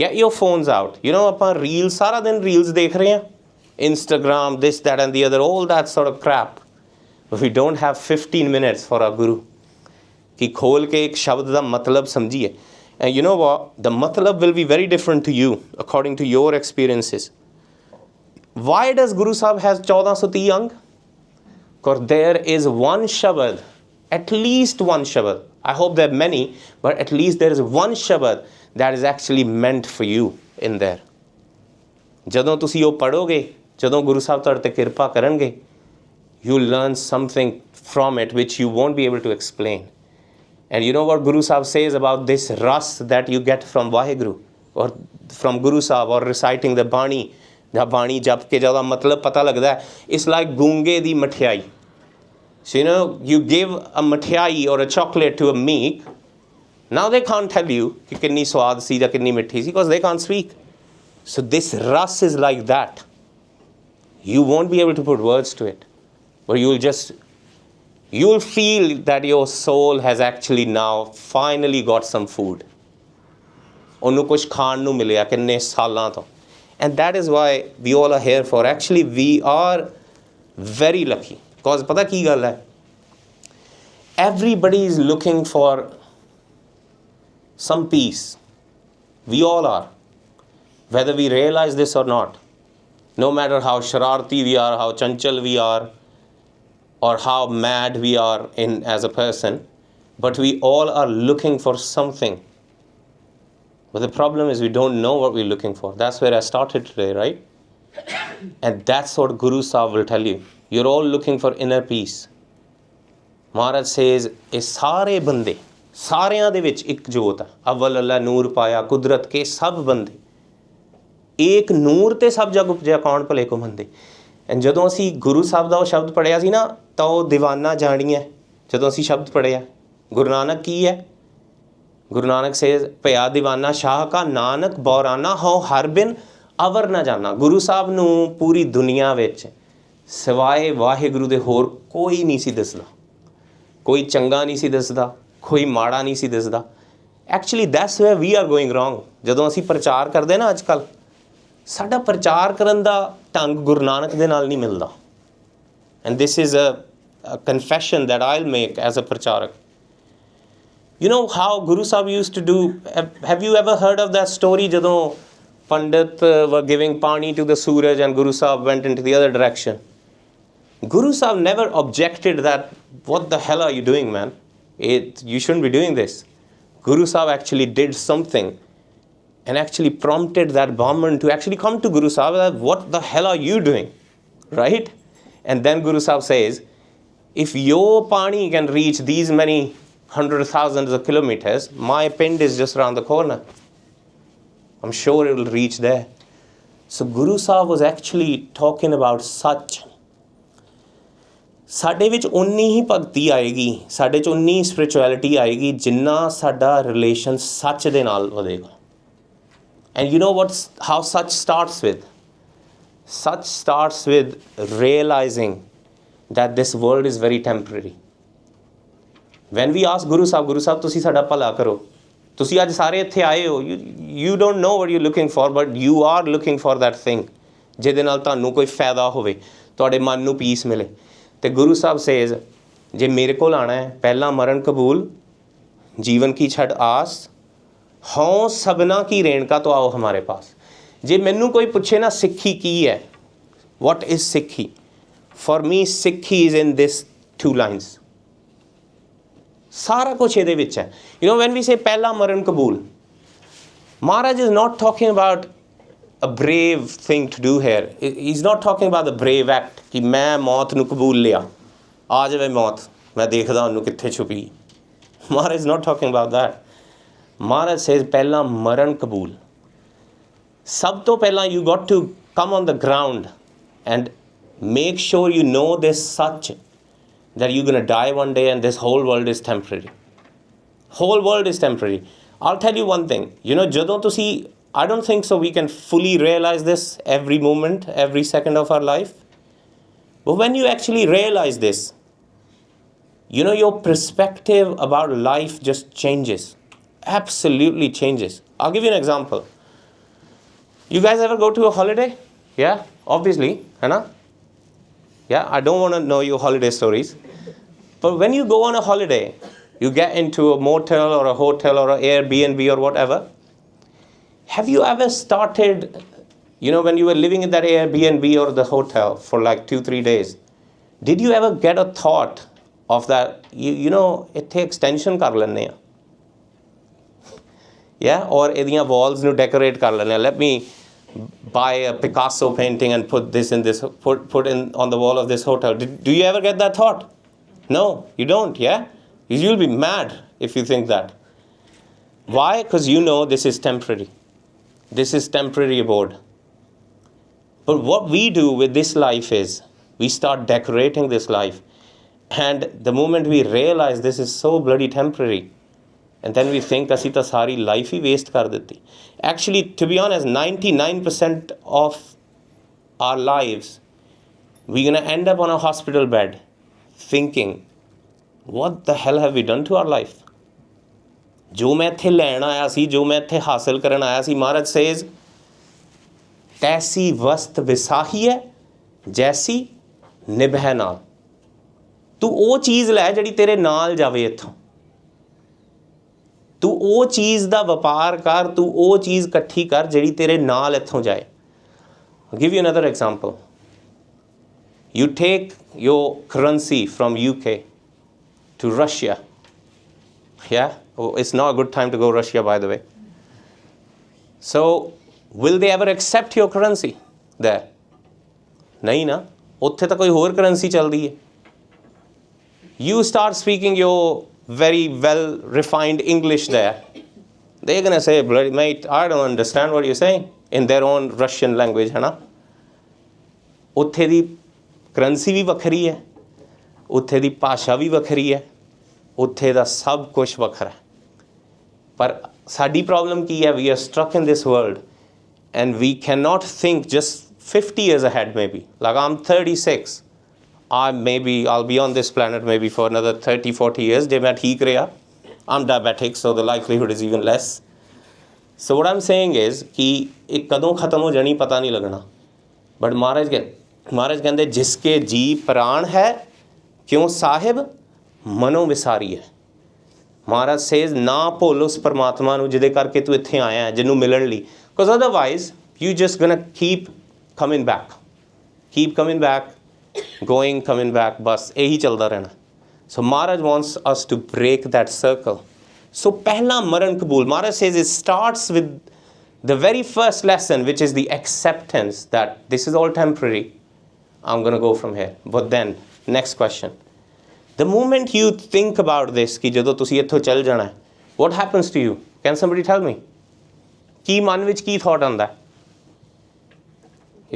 get your phones out. You know, upon reels, सारा दिन reels देख रहे हैं, Instagram, this, that and the other, all that sort of crap. But we don't have 15 minutes for our Guru. कि खोल के एक शब्द दा मतलब समझिए. And you know what? The matlab will be very different to you according to your experiences. Why does Guru Sahib has 1430 ang? Because there is one shabad, at least one shabad. I hope there are many, but at least there is one shabad that is actually meant for you in there. ਜਦੋਂ ਤੁਸੀਂ ਉਹ ਪੜੋਗੇ, ਜਦੋਂ ਗੁਰੂ ਸਾਹਿਬ ਤੁਹਾਡੇ ਤੇ ਕਿਰਪਾ ਕਰਨਗੇ, you learn something from it which you won't be able to explain. And you know what Guru Sahib says about this ras that you get from WhyGuru or from Guru Sahib or reciting the Bani, the Bani jap ke jada matlab pata lagda hai. It's like gunge di mithiyai. So you know, you give a mithiyai or a chocolate to a meek, now they can't tell you ki kinni swad si ya kinni mithi si because they can't speak. So this ras is like that. You won't be able to put words to it, but you'll feel that your soul has actually now finally got some food. ਉਹਨੂੰ ਕੁਝ ਖਾਣ ਨੂੰ ਮਿਲਿਆ ਕਿੰਨੇ ਸਾਲਾਂ ਤੋਂ. And that is why we all are here for. Actually, we are very lucky. Because ਪਤਾ ਕੀ ਗੱਲ ਹੈ? Everybody is looking for some peace. We all are. Whether we realize this or not. No matter how shararti we are, how chanchal we are, or how mad we are as a person, but we all are looking for something. But the problem is we don't know what we're looking for. That's where I started today, right? And that's what Guru Sahib will tell you. You're all looking for inner peace. Maharaj says, ਇਹ ਸਾਰੇ ਬੰਦੇ, ਸਾਰਿਆਂ ਦੇ ਵਿੱਚ ਇੱਕ ਜੋਤ ਹੈ. ਅਵਲ ਅੱਲਾ ਨੂਰ ਪਾਇਆ ਕੁਦਰਤ ਕੇ ਸਭ ਬੰਦੇ. ਇੱਕ ਨੂਰ ਤੇ ਸਭ ਜਗ ਉਪਜਿਆ ਕੌਣ ਭਲੇ ਕੋ ਮੰਦੇ. ਐਂਡ ਜਦੋਂ ਅਸੀਂ ਗੁਰੂ ਸਾਹਿਬ ਦਾ ਉਹ ਸ਼ਬਦ ਪੜ੍ਹਿਆ ਸੀ ਨਾ, ਤਾਂ ਉਹ ਦੀਵਾਨਾ ਜਾਣੀਏ. ਜਦੋਂ ਅਸੀਂ ਸ਼ਬਦ ਪੜ੍ਹਿਆ, ਗੁਰੂ ਨਾਨਕ ਕੀ ਹੈ? ਗੁਰੂ ਨਾਨਕ ਸੇਜ਼ ਭਇਆ ਦੀਵਾਨਾ ਸ਼ਾਹ ਕਾ ਨਾਨਕ ਬੌਰਾਨਾ ਹੋ ਹਰ ਬਿਨ ਅਵਰ ਨਾ ਜਾਣਾ. ਗੁਰੂ ਸਾਹਿਬ ਨੂੰ ਪੂਰੀ ਦੁਨੀਆ ਵਿੱਚ ਸਿਵਾਏ ਵਾਹਿਗੁਰੂ ਦੇ ਹੋਰ ਕੋਈ ਨਹੀਂ ਸੀ ਦਿਸਦਾ. ਕੋਈ ਚੰਗਾ ਨਹੀਂ ਸੀ ਦਿਸਦਾ, ਕੋਈ ਮਾੜਾ ਨਹੀਂ ਸੀ ਦਿਸਦਾ. Actually that's where we are going wrong. ਜਦੋਂ ਅਸੀਂ ਪ੍ਰਚਾਰ ਕਰਦੇ ਨਾ ਅੱਜ ਕੱਲ੍ਹ, ਸਾਡਾ ਪ੍ਰਚਾਰ ਕਰਨ ਦਾ ਢੰਗ ਗੁਰੂ ਨਾਨਕ ਦੇ ਨਾਲ ਨਹੀਂ ਮਿਲਦਾ. and this is a confession that I'll make as a pracharak. You know how Guru Sahib used to do, have you ever heard of that story jadon Pandit were giving pani to the Suraj and Guru Sahib went into the other direction? Guru Sahib never objected that, what the hell are you doing, man? You shouldn't be doing this. Guru Sahib actually did something and actually prompted that Brahman to actually come to Guru Sahib that, what the hell are you doing? Right? And then Guru Sahib says, if your pani can reach these many hundreds, thousands of kilometers, my pind is just around the corner. I'm sure it will reach there. So Guru Sahib was actually talking about such. ਸਾਡੇ ਵਿੱਚ ਉਨੀ ਹੀ ਭਗਤੀ ਆਏਗੀ, ਸਾਡੇ 'ਚ ਉਨੀ spirituality ਆਏਗੀ ਜਿੰਨਾ ਸਾਡਾ relation ਸੱਚ ਦੇ ਨਾਲ ਵਧੇਗਾ. And you know how such starts with? Such starts with realizing that this world is very temporary. When we ask Guru Sahib, ਤੁਸੀਂ ਸਾਡਾ ਭਲਾ ਕਰੋ. ਤੁਸੀਂ ਅੱਜ ਸਾਰੇ ਇੱਥੇ ਆਏ ਹੋ. You don't know what you're looking for, but you are looking for that thing. ਜਿਹਦੇ ਨਾਲ ਤੁਹਾਨੂੰ ਕੋਈ ਫਾਇਦਾ ਹੋਵੇ, ਤੁਹਾਡੇ ਮਨ ਨੂੰ peace ਮਿਲੇ. ਤੇ Guru Sahib says, ਜੇ ਮੇਰੇ ਕੋਲ ਆਣਾ ਹੈ, ਪਹਿਲਾ ਮਰਨ ਕਬੂਲ, ਜੀਵਨ ਕੀ ਛੱਡ ਆਸ, ਹੋਂ ਸਭਨਾ ਕੀ ਰੇਣਕਾ ਤੋਂ ਆਓ ਹਮਾਰੇ ਪਾਸ. ਜੇ ਮੈਨੂੰ ਕੋਈ ਪੁੱਛੇ ਨਾ ਸਿੱਖੀ ਕੀ ਹੈ, what is Sikhi? For me, Sikhi is in this 2 lines. ਸਾਰਾ ਕੁਛ ਇਹਦੇ ਵਿੱਚ ਹੈ. You know, when we say ਪਹਿਲਾ ਮਰਨ ਕਬੂਲ, Maharaj is not talking about a brave thing to do here. He's not talking about the brave act कि मैं मौत ਨੂੰ ਕਬੂਲ ਲਿਆ, ਆ ਜਾਵੇ ਮੌਤ, ਮੈਂ ਦੇਖਦਾ ਉਹਨੂੰ ਕਿੱਥੇ ਛੁਪੀ. Maharaj is not talking about that. Maharaj says ਪਹਿਲਾ ਮਰਨ ਕਬੂਲ. ਸਭ ਤੋਂ ਪਹਿਲਾਂ you got to come on the ground and make sure you know this such that you're going to die one day and this whole world is temporary. Whole world is temporary. I'll tell you one thing. You know, ਜਦੋਂ ਤੁਸੀਂ, I don't think so we can fully realize this every moment, every second of our life. But when you actually realize this, you know, your perspective about life just changes. Absolutely changes. I'll give you an example. You guys ever go to a holiday? Yeah, obviously, Hannah? Yeah, I don't want to know your holiday stories. But when you go on a holiday, you get into a motel or a hotel or an Airbnb or whatever. Have you ever started, you know, when you were living in that Airbnb or the hotel for like 2-3 days, did you ever get a thought of that, you know, ਇੱਥੇ extension ਕਰ ਲੈਂਦੇ ਆ, yeah, or ਇਹਦੀਆਂ walls ਨੂੰ decorate ਕਰ ਲੈਂਦੇ ਆ, let me buy a Picasso painting and put this in this, put in on the wall of this hotel. Do you ever get that thought? No, you don't, yeah? You'll be mad if you think that. Why? Because you know this is temporary. This is temporary abode. But what we do with this life is, we start decorating this life. And the moment we realize this is so bloody temporary, and then we think, ਅਸੀਂ ਤਾਂ ਸਾਰੀ life ਹੀ waste ਕਰ ਦਿੱਤੀ. Actually, to be honest, 99% of our lives, we're going to end up on a hospital bed thinking, what the hell have we done to our life? ਜੋ ਮੈਂ ਇੱਥੇ ਲੈਣ ਆਇਆ ਸੀ, ਜੋ ਮੈਂ ਇੱਥੇ ਹਾਸਲ ਕਰਨ ਆਇਆ ਸੀ, Maharaj says, ਤੈਸੀ ਵਸਤ ਵਿਸਾਹੀ ਹੈ, ਜੈਸੀ ਨਿਭੈ ਨਾਲ. ਤੂੰ ਉਹ ਚੀਜ਼ ਲੈ ਜਿਹੜੀ ਤੇਰੇ ਨਾਲ ਜਾਵੇ ਇੱਥੋਂ. ਤੂੰ ਉਹ ਚੀਜ਼ ਦਾ ਵਪਾਰ ਕਰ, ਤੂੰ ਉਹ ਚੀਜ਼ ਇਕੱਠੀ ਕਰ ਜਿਹੜੀ ਤੇਰੇ ਨਾਲ ਇੱਥੋਂ ਜਾਏ. I'll give you another example. You take your currency from UK to Russia. Yeah? Oh, it's not a good time to go Russia, by the way. So, will they ever accept your currency there? ਨਹੀਂ ਨਾ, ਉੱਥੇ ਤਾਂ ਕੋਈ ਹੋਰ currency ਚੱਲਦੀ ਹੈ. You start speaking your very well refined English there. They're going to say, bloody mate, I don't understand what you're saying, in their own Russian language, है ना? ਉੱਥੇ ਦੀ currency ਵੀ ਵੱਖਰੀ ਹੈ, ਉੱਥੇ ਦੀ ਭਾਸ਼ਾ ਵੀ ਵੱਖਰੀ ਹੈ, ਉੱਥੇ ਦਾ ਸਭ ਕੁਛ ਵੱਖਰਾ ਹੈ. ਪਰ ਸਾਡੀ ਪ੍ਰੋਬਲਮ ਕੀ ਹੈ? We are stuck in this world and we cannot think just 50 years ahead maybe. Like I'm 36. I'll be on this planet maybe for another 30-40 years. ਜੇ ਮੈਂ ਠੀਕ ਰਿਹਾ, I'm diabetic, so the likelihood is even less. So what I'm saying is ਕਿ ਇਹ ਕਦੋਂ ਖਤਮ ਹੋ ਜਾਣੀ ਪਤਾ ਨਹੀਂ ਲੱਗਣਾ. But Maharaj महाराज कहते जिसके जी प्राण है क्यों साहिब मनो विसारी है। महाराज सेज ना भुल उस परमात्मा नूं जिहदे करके तू इत्थे आया है, जिन्हों मिलण लई, because otherwise you just gonna keep coming back going coming back, बस यही चलता रहना। So Maharaj wants us to break that circle. So पहला मरण कबूल, Maharaj says it starts with the very first lesson, which is the acceptance that this is all temporary, I'm going to go from here. But then next question, the moment you think about this कि ਜਦੋਂ ਤੁਸੀਂ ਇੱਥੋਂ ਚੱਲ ਜਾਣਾ ਹੈ, what happens to you? Can somebody tell me? ਕੀ ਮਨ ਵਿੱਚ ਕੀ thought ਆਉਂਦਾ ਹੈ?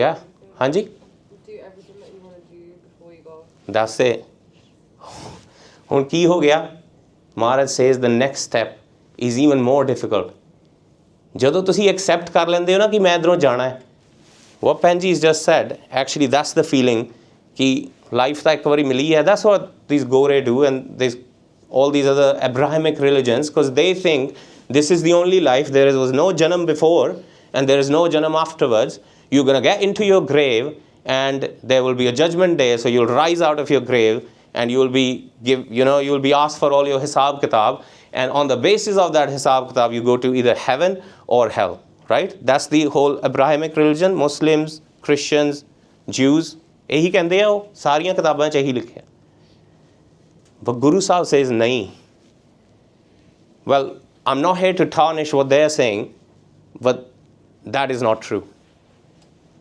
Yeah, ਹਾਂਜੀ? Do everything that you want to do before you go. That's it. ਹੁਣ ਕੀ ਹੋ ਗਿਆ? Maharaj says the next step is even more difficult. ਜਦੋਂ ਤੁਸੀਂ ਐਕਸੈਪਟ ਕਰ ਲੈਂਦੇ ਹੋ ਨਾ ਕਿ ਮੈਂ ਇੱਧਰੋਂ ਜਾਣਾ ਹੈ, what Penji has just said, actually that's the feeling ਕਿ ਲਾਈਫ ਤਾਂ ਇੱਕ ਵਾਰੀ ਮਿਲੀ ਹੈ। that's what these Gore do and these all these other Abrahamic religions, because they think this is the only life, there was no janam before and there is no janam afterwards. You're going to get into your grave and there will be a judgment day, so you'll rise out of your grave and you will be asked for all your hisab kitab, and on the basis of that hisab kitab you go to either heaven or hell, right? That's the whole Abrahamic religion. Muslims, Christians, Jews, ਇਹੀ ਕਹਿੰਦੇ ਆ, ਉਹ ਸਾਰੀਆਂ ਕਿਤਾਬਾਂ 'ਚ ਇਹੀ ਲਿਖਿਆ। But Guru Sahib says nahi. Well, I'm not here to tarnish what they're saying, but that is not true.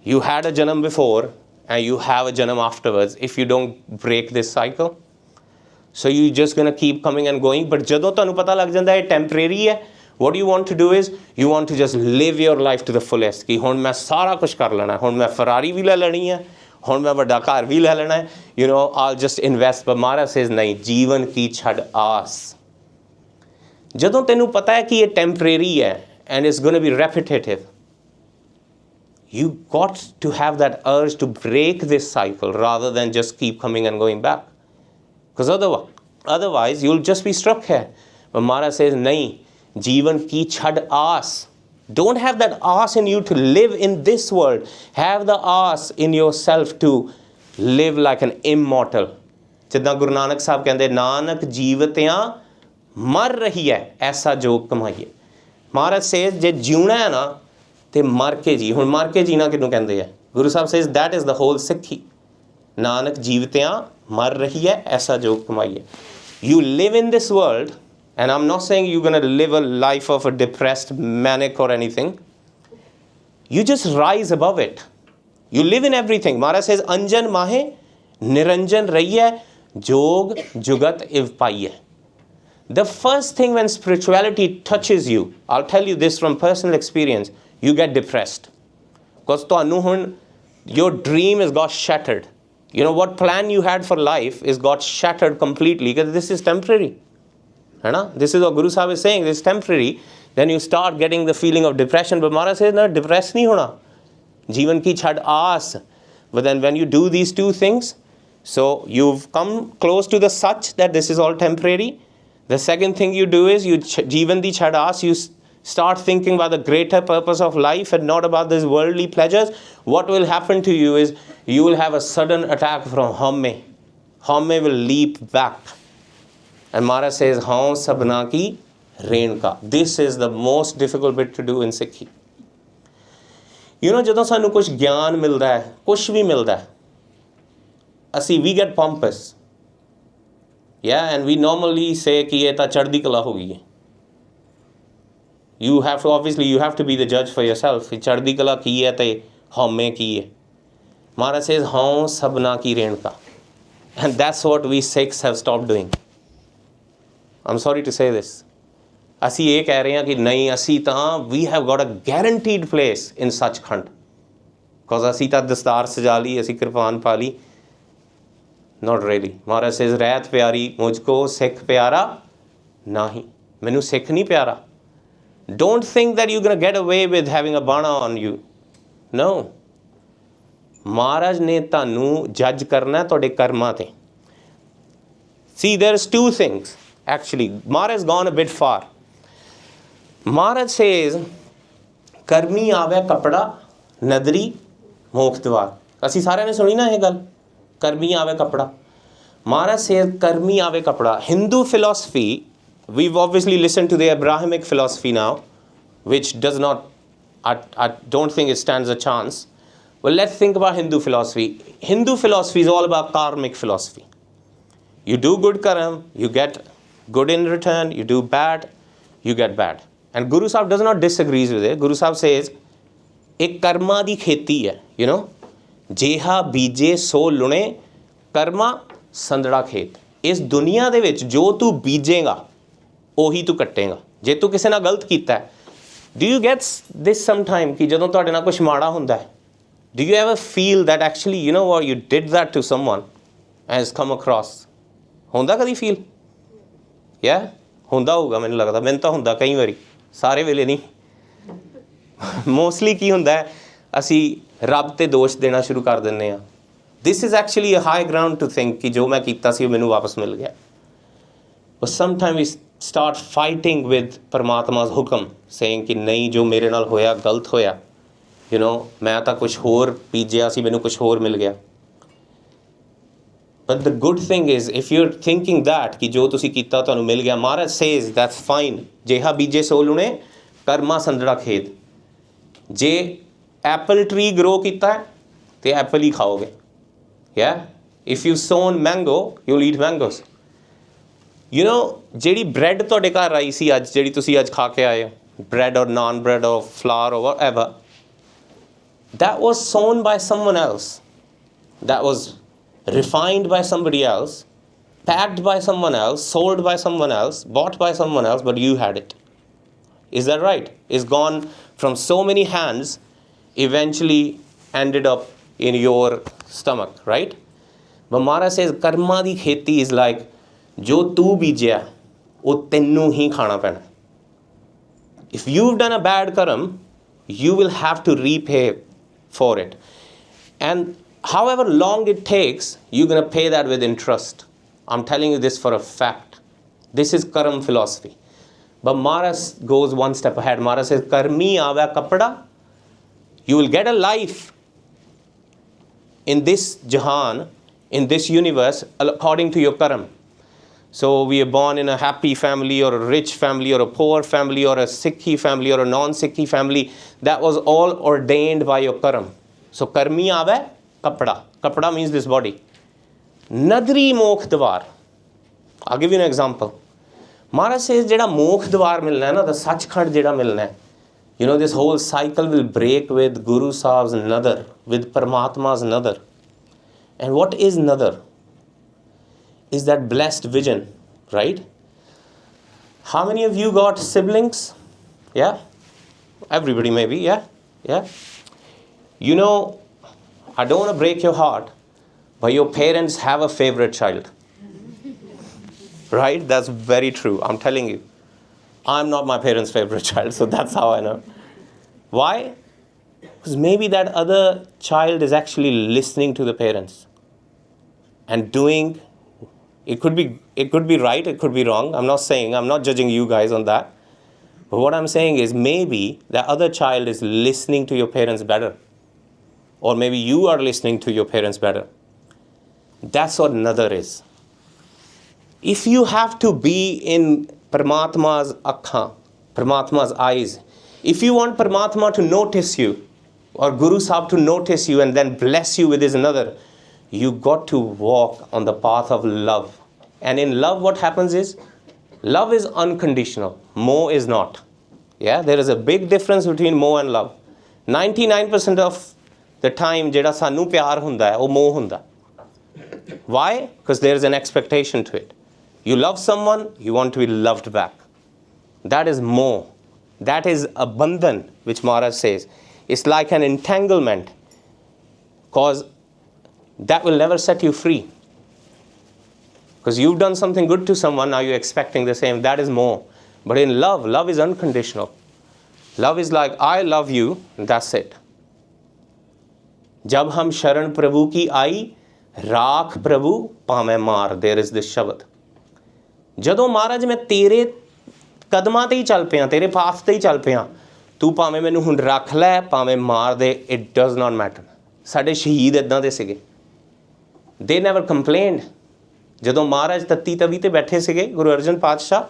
You had a janam before and you have a janam afterwards if you don't break this cycle. So you're just going to keep coming and going. But ਜਦੋਂ ਤੁਹਾਨੂੰ ਪਤਾ ਲੱਗ ਜਾਂਦਾ ਹੈ temporary ਹੈ, what you want to do is you want to just live your life to the fullest ਕਿ ਹੁਣ ਮੈਂ ਸਾਰਾ ਕੁਝ ਕਰ ਲੈਣਾ, ਹੁਣ ਮੈਂ ਫਰਾਰੀ ਵੀ ਲੈ ਲੈਣੀ ਹੈ, ਹੁਣ ਮੈਂ ਵੱਡਾ ਘਰ ਵੀ ਲੈ ਲੈਣਾ ਹੈ, I'll just invest. But Maharaj says ਨਹੀਂ, ਜੀਵਨ ਕੀ ਛੱਡ ਆਸ। ਜਦੋਂ ਤੈਨੂੰ ਪਤਾ ਹੈ ਕਿ ਇਹ temporary ਹੈ and it's going to be repetitive, you got to have that urge to break this cycle rather than just keep coming and going back. Because otherwise you'll just be stuck here. But Maharaj says nahi, jeevan ki chhad aas. Don't have that aas in you to live in this world. Have the aas in yourself to live like an immortal. ਜਿੱਦਾਂ ਗੁਰੂ ਨਾਨਕ ਸਾਹਿਬ ਕਹਿੰਦੇ, ਨਾਨਕ ਜੀਵਤਿਆਂ ਮਰ ਰਹੀ ਹੈ ਐਸਾ ਜੋਗ ਕਮਾਈਏ। Maharaj says ਜੇ ਜਿਉਣਾ ਹੈ ਨਾ ਤੇ ਮਰ ਕੇ ਜੀ। ਹੁਣ ਮਰ ਕੇ ਜੀਣਾ ਕਿਹਨੂੰ ਕਹਿੰਦੇ ਆ? Guru Sahib says that is the whole Sikhi. Nanak ਜੀਵਤਿਆਂ ਮਰ ਰਹੀ ਹੈ ਐਸਾ ਜੋਗ ਕਮਾਈਏ। You live in this world, and I'm not saying you're going to live a life of a depressed manic or anything. You just rise above it. You live in everything. Maharaj says anjan mahe niranjan rahiye jog jugat iv paiye. The first thing when spirituality touches you, I'll tell you this from personal experience, you get depressed. Because ਤੁਹਾਨੂੰ ਹੁਣ your dream has got shattered. What plan you had for life is got shattered completely because this is temporary. This is what Guru Sahib is saying, this is temporary. Then you start getting the feeling of depression. But Maharaj says, no, depressed nahi hona. Jeevan ki chhad aas. But then when you do these two things, so you've come close to the such that this is all temporary. The second thing you do is you jeevan di chhad aas, you start thinking about the greater purpose of life and not about these worldly pleasures. What will happen to you is you will have a sudden attack from Hamme. Hamme will leap back. And Maharaj says, Haun sabna ki renka. This is the most difficult bit to do in Sikhi. ਜਦੋਂ ਸਾਨੂੰ ਕੁਝ ਗਿਆਨ ਮਿਲਦਾ ਹੈ, ਕੁਝ ਵੀ ਮਿਲਦਾ ਹੈ, ਅਸੀਂ we get pompous. Yeah, and we normally say ਕਿ ਇਹ ਤਾਂ ਚੜ੍ਹਦੀ ਕਲਾ ਹੋ ਗਈ ਹੈ। You have to be the judge for yourself. ਚੜ੍ਹਦੀ ਕਲਾ ਕੀ ਹੈ ਤੇ ਹਉਮੈ ਕੀ ਹੈ? Maharaj says, Haun sabna ki renka. And that's what we Sikhs have stopped doing. I'm sorry to say this. ਅਸੀਂ ਇਹ ਕਹਿ ਰਹੇ ਹਾਂ ਕਿ ਨਹੀਂ, ਅਸੀਂ ਤਾਂ we have got a guaranteed place in Sachkhand. Because ਅਸੀਂ ਤਾਂ ਦਸਤਾਰ ਸਜਾ ਲਈ, ਅਸੀਂ ਕਿਰਪਾਨ ਪਾ ਲਈ. Not really. Maharaj says, ਰਹਿਤ ਪਿਆਰੀ ਮੁਝਕੋ ਸਿੱਖ ਪਿਆਰਾ ਨਹੀਂ, ਮੈਨੂੰ ਸਿੱਖ ਨਹੀਂ ਪਿਆਰਾ. Don't think that you're going to get away with having a bana on you. No. Maharaj ਨੇ ਤੁਹਾਨੂੰ judge ਕਰਨਾ ਤੁਹਾਡੇ ਕਰਮਾਂ ਤੇ. See, there's two things. Actually, Maharaj has gone a bit far. Maharaj says, karmi aave kapda nadri mokh dwar. ਅਸੀਂ ਸਾਰਿਆਂ ਨੇ ਸੁਣੀ ਨਾ ਇਹ ਗੱਲ, ਕਰਮੀ ਆਵੇ ਕੱਪੜਾ। Maharaj says karmi ave kapda. Hindu philosophy, we've obviously listened to the Abrahamic philosophy now, which does not, I don't think it stands a chance. Well, let's think about Hindu philosophy. Hindu philosophy is all about karmic philosophy. You do good karma, you get good in return. You do bad, you get bad. And Guru Sahib does not disagree with it. Guru Sahib says, ek karma di kheti hai, you know, jeha bije so lune, karma ਸੰਦੜਾ ਖੇਤ। ਇਸ ਦੁਨੀਆ ਦੇ ਵਿੱਚ ਜੋ ਤੂੰ ਬੀਜੇਗਾ ਉਹੀ ਤੂੰ ਕੱਟੇਗਾ। ਜੇ ਤੂੰ ਕਿਸੇ ਨਾਲ ਗਲਤ ਕੀਤਾ, do you get this some time ਕਿ ਜਦੋਂ ਤੁਹਾਡੇ ਨਾਲ ਕੁਛ ਮਾੜਾ ਹੁੰਦਾ ਹੈ, do you ever feel that actually you know what you did that to someone has come across? ਹੁੰਦਾ ਕਦੀ ਫੀਲ? ਯਾ ਹੁੰਦਾ ਹੋਊਗਾ, ਮੈਨੂੰ ਲੱਗਦਾ। ਮੈਨੂੰ ਤਾਂ ਹੁੰਦਾ ਕਈ ਵਾਰੀ, ਸਾਰੇ ਵੇਲੇ ਨਹੀਂ। ਮੋਸਟਲੀ ਕੀ ਹੁੰਦਾ ਹੈ, ਅਸੀਂ ਰੱਬ 'ਤੇ ਦੋਸ਼ ਦੇਣਾ ਸ਼ੁਰੂ ਕਰ ਦਿੰਦੇ ਹਾਂ। This is actually a high ground to think ਕਿ ਜੋ ਮੈਂ ਕੀਤਾ ਸੀ ਉਹ ਮੈਨੂੰ ਵਾਪਸ ਮਿਲ ਗਿਆ। But sometimes we start fighting with ਪਰਮਾਤਮਾ's ਹੁਕਮ, saying ਕਿ ਨਹੀਂ, ਜੋ ਮੇਰੇ ਨਾਲ ਹੋਇਆ ਗਲਤ ਹੋਇਆ, you know, ਮੈਂ ਤਾਂ ਕੁਛ ਹੋਰ ਬੀਜਿਆ ਸੀ, ਮੈਨੂੰ ਕੁਛ ਹੋਰ ਮਿਲ ਗਿਆ। But the good thing is, if you're thinking that ਕਿ ਜੋ ਤੁਸੀਂ ਕੀਤਾ ਤੁਹਾਨੂੰ ਮਿਲ ਗਿਆ, Maharaj says that's fine. ਜਿਹਾ ਬੀਜੇ ਸੋ ਲੁਣੇ, ਕਰਮਾ ਸੰਦੜਾ ਖੇਤ। ਜੇ ਐਪਲ ਟਰੀ ਗਰੋ ਕੀਤਾ ਹੈ ਤੇ ਐਪਲ ਹੀ ਖਾਓਗੇ। Yeah, if you've sown mango, you'll eat mangoes. You know, ਜਿਹੜੀ bread ਤੁਹਾਡੇ ਘਰ ਆਈ ਸੀ ਅੱਜ, ਜਿਹੜੀ ਤੁਸੀਂ ਅੱਜ ਖਾ ਕੇ ਆਏ ਹੋ, bread or non bread or flour or whatever, that was sown by someone else, that was refined by somebody else, packed by someone else, sold by someone else, bought by someone else, but you had it. Is that right? It's gone from so many hands, eventually ended up in your stomach, right? But Maharaj says karma di kheti is like jo tu bijya ਉਹ ਤੈਨੂੰ ਹੀ ਖਾਣਾ ਪੈਣਾ। If you've done a bad karma, you will have to repay for it, and however long it takes, you're going to pay that with interest. I'm telling you this for a fact. This is karma philosophy. But Maharaj goes one step ahead. Maharaj says karmi ave kapda, you will get a life in this jahan, in this universe, according to your karma. So we are born in a happy family or a rich family or a poor family or a Sikhi family or a non-Sikhi family. That was all ordained by your karma. So karmi ave kapda. Kapda means this body. Nadri mokh dwar. I'll give you an example. Maharaj says jehda mokh dwar milna hai na, the Sachkhand jehda milna hai, you know, this whole cycle will break with Guru Sahib's nadar, with Paramatma's nadar. And what is nadar? Is that blessed vision, right? How many of you got siblings? Yeah? Everybody maybe, yeah? Yeah? You know, I don't want to break your heart, but your parents have a favorite child. Right? That's very true. I'm telling you. I'm not my parents' favorite child, so that's how I know. Why? Because maybe that other child is actually listening to the parents and doing, it could be right, it could be wrong. I'm not judging you guys on that. But what I'm saying is maybe that other child is listening to your parents better. Or maybe you are listening to your parents better. That's what nadar is. If you have to be in Paramatma's akkha, Paramatma's eyes, if you want Paramatma to notice you, or Guru Sahib to notice you and then bless you with his another, you got to walk on the path of love. And in love, what happens is, love is unconditional, moh is not. Yeah, there is a big difference between moh and love. 99% of the time, jehda sanu pyar hunda hai, oh moh hunda. Why? Because there is an expectation to it. You love someone, you want to be loved back. That is moh. That is a bandhan, which Maharaj says. It's like an entanglement, because that will never set you free. Because you've done something good to someone, now you're expecting the same. That is moh. But in love, love is unconditional. Love is like, I love you, and that's it. Jab hum sharan Prabhu ki ai, raakh Prabhu paame maar. There is this shabad. ਜਦੋਂ ਮਹਾਰਾਜ ਮੈਂ ਤੇਰੇ ਕਦਮਾਂ ਤੇ ਹੀ ਚੱਲ ਪਿਆ, ਤੇਰੇ path ਤੇ ਹੀ ਚੱਲ ਪਿਆ, ਤੂੰ ਭਾਵੇਂ ਮੈਨੂੰ ਹੁਣ ਰੱਖ ਲੈ ਭਾਵੇਂ ਮਾਰ ਦੇ, ਇਟ ਡਜ਼ ਨਾਟ ਮੈਟਰ, ਸਾਡੇ ਸ਼ਹੀਦ ਇੱਦਾਂ ਦੇ ਸੀਗੇ। ਦੇ ਨੈਵਰ ਕੰਪਲੇਨਡ। ਜਦੋਂ ਮਹਾਰਾਜ ਤੱਤੀ ਤਵੀ 'ਤੇ ਬੈਠੇ ਸੀਗੇ ਗੁਰੂ ਅਰਜਨ ਪਾਤਸ਼ਾਹ,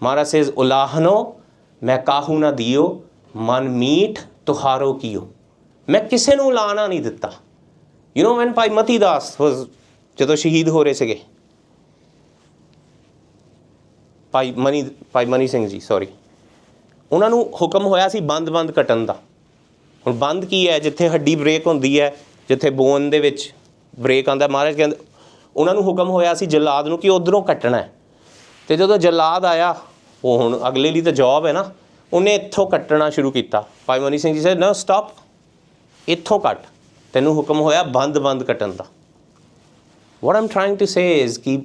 ਮਹਾਰਾਜ ਸੇਜ਼ ਉਲਾਹਨੋ ਮੈਂ ਕਾਹੂ ਨਾ ਦਿਓ, ਮਨ ਮੀਠ ਤੁਹਾਰੋ ਕੀਓ। ਮੈਂ ਕਿਸੇ ਨੂੰ ਉਲਾਹਣਾ ਨਹੀਂ ਦਿੱਤਾ। You know van Bhai Mati Das ਵਾਜ਼, ਜਦੋਂ ਸ਼ਹੀਦ ਹੋ ਰਹੇ ਸੀਗੇ, ਭਾਈ ਮਨੀ ਸਿੰਘ ਜੀ, ਸੌਰੀ, ਉਹਨਾਂ ਨੂੰ ਹੁਕਮ ਹੋਇਆ ਸੀ ਬੰਦ ਕੱਟਣ ਦਾ। ਹੁਣ ਬੰਦ ਕੀ ਹੈ? ਜਿੱਥੇ ਹੱਡੀ ਬ੍ਰੇਕ ਹੁੰਦੀ ਹੈ, ਜਿੱਥੇ ਬੋਨ ਦੇ ਵਿੱਚ ਬ੍ਰੇਕ ਆਉਂਦਾ, ਮਹਾਰਾਜ ਕਹਿੰਦੇ ਉਹਨਾਂ ਨੂੰ ਹੁਕਮ ਹੋਇਆ ਸੀ ਜਲਾਦ ਨੂੰ ਕਿ ਉੱਧਰੋਂ ਕੱਟਣਾ ਹੈ। ਅਤੇ ਜਦੋਂ ਜਲਾਦ ਆਇਆ, ਉਹ ਹੁਣ ਅਗਲੇ ਲਈ ਤਾਂ ਜੋਬ ਹੈ ਨਾ, ਉਹਨੇ ਇੱਥੋਂ ਕੱਟਣਾ ਸ਼ੁਰੂ ਕੀਤਾ। ਭਾਈ ਮਨੀ ਸਿੰਘ ਜੀ ਸੇ ਨਾ ਸਟਾਪ, ਇੱਥੋਂ ਕੱਟ, ਤੈਨੂੰ ਹੁਕਮ ਹੋਇਆ ਬੰਦ ਕੱਟਣ ਦਾ। ਵਾਟ ਆਮ ਟਰਾਈਂਗ ਟੂ ਸੇ ਇਜ਼ ਕਿ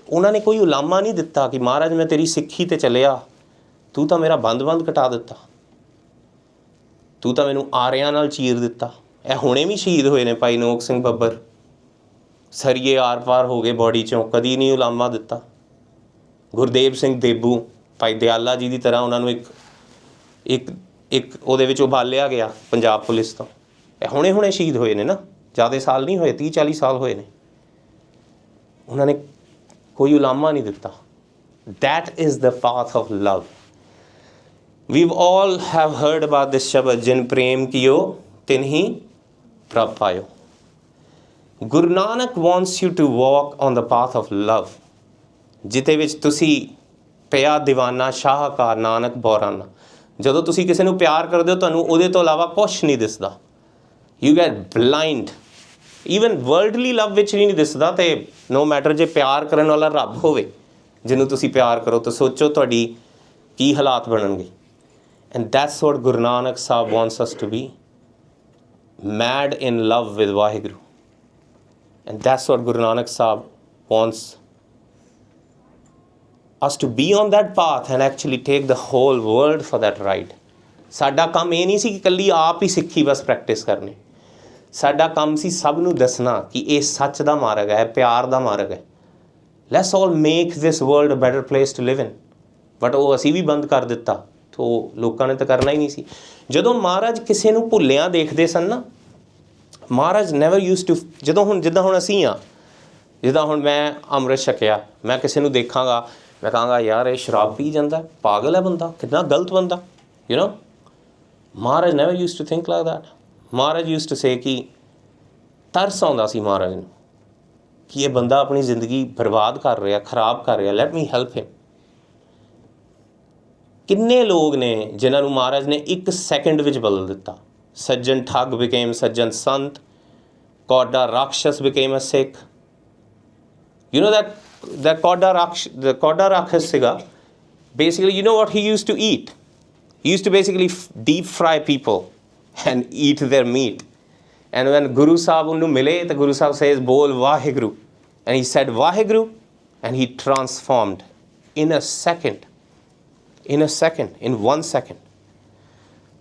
ਉਹਨਾਂ ਨੇ ਕੋਈ ਉਲਾਮਾ ਨਹੀਂ ਦਿੱਤਾ ਕਿ ਮਹਾਰਾਜ ਮੈਂ ਤੇਰੀ ਸਿੱਖੀ 'ਤੇ ਚੱਲਿਆ, ਤੂੰ ਤਾਂ ਮੇਰਾ ਬੰਦ ਕਟਾ ਦਿੱਤਾ, ਤੂੰ ਤਾਂ ਮੈਨੂੰ ਆਰਿਆਂ ਨਾਲ ਚੀਰ ਦਿੱਤਾ। ਇਹ ਹੁਣੇ ਵੀ ਸ਼ਹੀਦ ਹੋਏ ਨੇ ਭਾਈ ਨੋਕ ਸਿੰਘ ਬੱਬਰ, ਸਰੀਏ ਆਰ ਪਾਰ ਹੋ ਗਏ ਬੋਡੀ 'ਚੋਂ, ਕਦੀ ਨਹੀਂ ਉਲਾਮਾ ਦਿੱਤਾ। ਗੁਰਦੇਵ ਸਿੰਘ ਦੇਬੂ, ਭਾਈ ਦਿਆਲਾ ਜੀ ਦੀ ਤਰ੍ਹਾਂ ਉਹਨਾਂ ਨੂੰ ਇੱਕ ਉਹਦੇ ਵਿੱਚ ਉਬਾਲਿਆ ਗਿਆ ਪੰਜਾਬ ਪੁਲਿਸ ਤੋਂ। ਇਹ ਹੁਣੇ ਸ਼ਹੀਦ ਹੋਏ ਨੇ ਨਾ, ਜ਼ਿਆਦਾ ਸਾਲ ਨਹੀਂ ਹੋਏ, 30-40 ਸਾਲ ਹੋਏ ਨੇ। ਉਹਨਾਂ ਨੇ ਕੋਈ ਉਲਾਮਾ ਨਹੀਂ ਦਿੱਤਾ। That is the path of love. We all have heard about this Shabad, ਜਿਨ ਪ੍ਰੇਮ ਕੀਓ ਤਿਨਹੀ ਪ੍ਰਭ ਪਾਇਓ। Guru Nanak wants you to walk on the path of love, ਜਿਹਦੇ ਵਿੱਚ ਤੁਸੀਂ ਪਿਆ ਦੀਵਾਨਾ ਸ਼ਾਹਕਾਰ ਨਾਨਕ ਬੋਰਾਨਾ। ਜਦੋਂ ਤੁਸੀਂ ਕਿਸੇ ਨੂੰ ਪਿਆਰ ਕਰਦੇ ਹੋ, ਤੁਹਾਨੂੰ ਉਹਦੇ ਤੋਂ ਇਲਾਵਾ ਕੁਛ ਨਹੀਂ ਦਿਸਦਾ। You get blind. Even worldly love ਵਿੱਚ ਵੀ ਨਹੀਂ ਦਿਸਦਾ। ਅਤੇ ਨੋ ਮੈਟਰ ਜੇ ਪਿਆਰ ਕਰਨ ਵਾਲਾ ਰੱਬ ਹੋਵੇ ਜਿਹਨੂੰ ਤੁਸੀਂ ਪਿਆਰ ਕਰੋ, ਤਾਂ ਸੋਚੋ ਤੁਹਾਡੀ ਕੀ ਹਾਲਾਤ ਬਣਨਗੇ। And that's what Guru Nanak Sahib wants us to be, mad in love with Waheguru. And that's what Guru Nanak Sahib wants us to be on that path and actually take the whole world for that ride. ਸਾਡਾ ਕੰਮ ਇਹ ਨਹੀਂ ਸੀ ਕਿ ਇਕੱਲੀ ਆਪ ਹੀ ਸਿੱਖੀ ਬਸ ਪ੍ਰੈਕਟਿਸ ਕਰਨੀ। ਸਾਡਾ ਕੰਮ ਸੀ ਸਭ ਨੂੰ ਦੱਸਣਾ ਕਿ ਇਹ ਸੱਚ ਦਾ ਮਾਰਗ ਹੈ, ਪਿਆਰ ਦਾ ਮਾਰਗ ਹੈ। Let's all make this world a better place to live in. But ਉਹ ਅਸੀਂ ਵੀ ਬੰਦ ਕਰ ਦਿੱਤਾ, ਤੋ ਲੋਕਾਂ ਨੇ ਤਾਂ ਕਰਨਾ ਹੀ ਨਹੀਂ ਸੀ। ਜਦੋਂ ਮਹਾਰਾਜ ਕਿਸੇ ਨੂੰ ਭੁੱਲਿਆਂ ਦੇਖਦੇ ਸਨ ਨਾ, ਮਹਾਰਾਜ ਨੈਵਰ ਯੂਜ਼ ਟੂ, ਜਿੱਦਾਂ ਹੁਣ ਅਸੀਂ ਹਾਂ, ਜਿੱਦਾਂ ਹੁਣ ਮੈਂ ਅੰਮ੍ਰਿਤ ਛਕਿਆ, ਮੈਂ ਕਿਸੇ ਨੂੰ ਦੇਖਾਂਗਾ, ਮੈਂ ਕਹਾਂਗਾ ਯਾਰ ਇਹ ਸ਼ਰਾਬ ਪੀ ਜਾਂਦਾ, ਪਾਗਲ ਹੈ ਬੰਦਾ, ਕਿੰਨਾ ਗਲਤ ਬੰਦਾ, you know. Maharaj never use to think like that. Maharaj use to say ਕਿ ਤਰਸ ਆਉਂਦਾ ਸੀ ਮਹਾਰਾਜ ਨੂੰ ਕਿ ਇਹ ਬੰਦਾ ਆਪਣੀ ਜ਼ਿੰਦਗੀ ਬਰਬਾਦ ਕਰ ਰਿਹਾ, ਖਰਾਬ ਕਰ ਰਿਹਾ, ਲੈਟ ਮੀ ਹੈਲਪ ਹਿਮ। ਕਿੰਨੇ ਲੋਕ ਨੇ ਜਿਨ੍ਹਾਂ ਨੂੰ ਮਹਾਰਾਜ ਨੇ 1 ਸੈਕਿੰਡ ਵਿੱਚ ਬਦਲ ਦਿੱਤਾ। ਸੱਜਣ ਠੱਗ became Sajjan sant, Kauda rakshas became a Sikh. You know that Kauda ਰਾਖਸ਼ ਸੀਗਾ, basically you know what he used to eat? He used to basically deep fry people and eat their meat. And when Guru Sahib ਉਹਨੂੰ ਮਿਲੇ ਤਾਂ Guru Sahib says ਬੋਲ Waheguru, and he said Waheguru and he transformed in a second, in 1 second.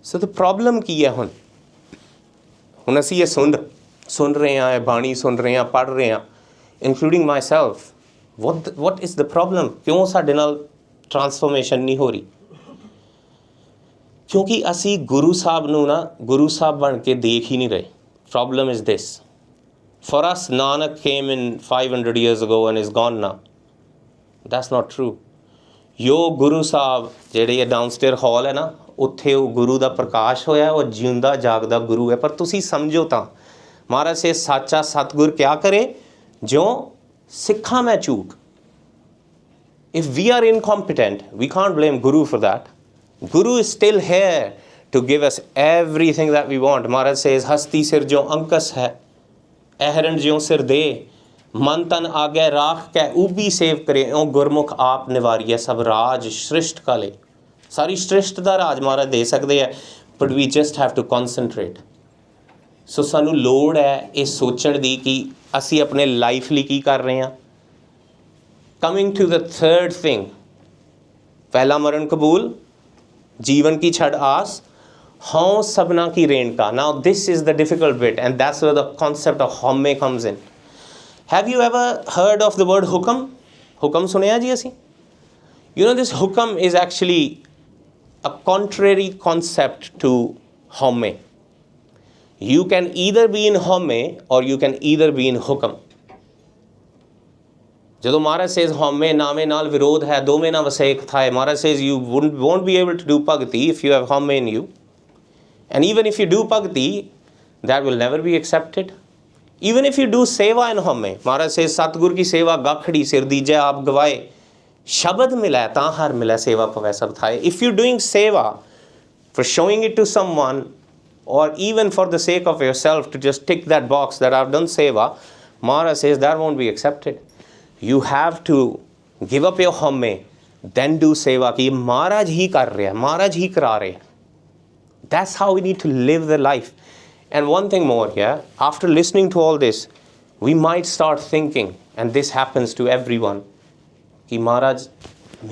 So the problem ਕੀ ਹੈ? ਹੁਣ ਅਸੀਂ ਇਹ ਸੁਣ ਰਹੇ ਹਾਂ, ਇਹ ਬਾਣੀ ਸੁਣ ਰਹੇ ਹਾਂ, ਪੜ੍ਹ ਰਹੇ ਹਾਂ, including myself. What is the problem? ਕਿਉਂ ਸਾਡੇ ਨਾਲ ਟਰਾਂਸਫੋਰਮੇਸ਼ਨ ਨਹੀਂ ਹੋ ਰਹੀ? ਕਿਉਂਕਿ ਅਸੀਂ ਗੁਰੂ ਸਾਹਿਬ ਨੂੰ ਨਾ ਗੁਰੂ ਸਾਹਿਬ ਬਣ ਕੇ ਦੇਖ ਹੀ ਨਹੀਂ ਰਹੇ। Problem is this. For us, Nanak came in 500 years ago and is gone now. That's not true. ਜੋ ਗੁਰੂ ਸਾਹਿਬ ਜਿਹੜੇ ਇਹ ਡਾਊਨਸਟੇਅਰ ਹਾਲ ਹੈ ਨਾ, ਉੱਥੇ ਉਹ ਗੁਰੂ ਦਾ ਪ੍ਰਕਾਸ਼ ਹੋਇਆ, ਉਹ ਜਿਉਂਦਾ ਜਾਗਦਾ ਗੁਰੂ ਹੈ। ਪਰ ਤੁਸੀਂ ਸਮਝੋ ਤਾਂ ਮਹਾਰਾਜ ਸੇ ਸਾਚਾ ਸਤਿਗੁਰ ਕਿਆ ਕਰੇ ਜਿਉਂ ਸਿੱਖਾਂ ਮੈਂ ਚੂਕ। If we are incompetent, we can't blame Guru for that. Guru is still here to give us everything that we want. Maharaj says, Hasti sir jo ankas hai, ehran jo sir de, man tan aage rakh ke ubi save kare, o gurmukh aap niwariye sab raj shrishth kale. Sari shrishth da raj Maharaj de sakde hai, but we just have to concentrate. ਸੋ ਸਾਨੂੰ ਲੋੜ ਹੈ ਇਹ ਸੋਚਣ ਦੀ ਕਿ ਅਸੀਂ ਆਪਣੇ life ਲਈ ਕੀ ਕਰ ਰਹੇ ਹਾਂ। Coming to the third thing, ਪਹਿਲਾ ਮਰਨ ਕਬੂਲ, ਜੀਵਨ ਕੀ ਛੜ ਆਸ, ਹਉ ਸਭਨਾ ਕੀ ਰੇਣਕਾ। Now this is the difficult bit and that's where the concept of haumai comes in. Have you ever heard of the word hukam? ਹੁਕਮ ਸੁਣਿਆ ਜੀ ਅਸੀਂ? You know this hukam is actually a contrary concept to haumai. You can either be in home or you can either be in hukum. ਜਦੋਂ ਮਹਾਰਾਜ says ਹਉਮੈ ਨਾਮੇ ਨਾਲ ਵਿਰੋਧ ਹੈ ਦੋਵੇਂ ਨਾ ਵਸੇ ਇੱਕ ਥਾਏ, ਮਹਾਰਾਜ says you won't be able to do bhakti if you have home in you. And even if you do bhakti, that will never be accepted. Even if you do seva in home, Maharaj says ਸਤਿਗੁਰ ਕੀ ਸੇਵਾ ਗਾਖੜੀ ਸਿਰ ਦੀਜੈ ਆਪ ਗਵਾਏ, ਸ਼ਬਦ ਮਿਲੈ ਤਾਂ ਹਰ ਮਿਲੈ ਸੇਵਾ ਪਵੈ ਸਭ ਥਾਏ. If you're doing seva for showing it to someone or even for the sake of yourself to just tick that box that I've done seva, Maharaj says that won't be accepted. You have to give up your home, then do seva ki Maharaj hi kar rahe hai, Maharaj hi kara rahe hai. That's how we need to live the life. And one thing more, after listening to all this, we might start thinking, and this happens to everyone, कि महाराज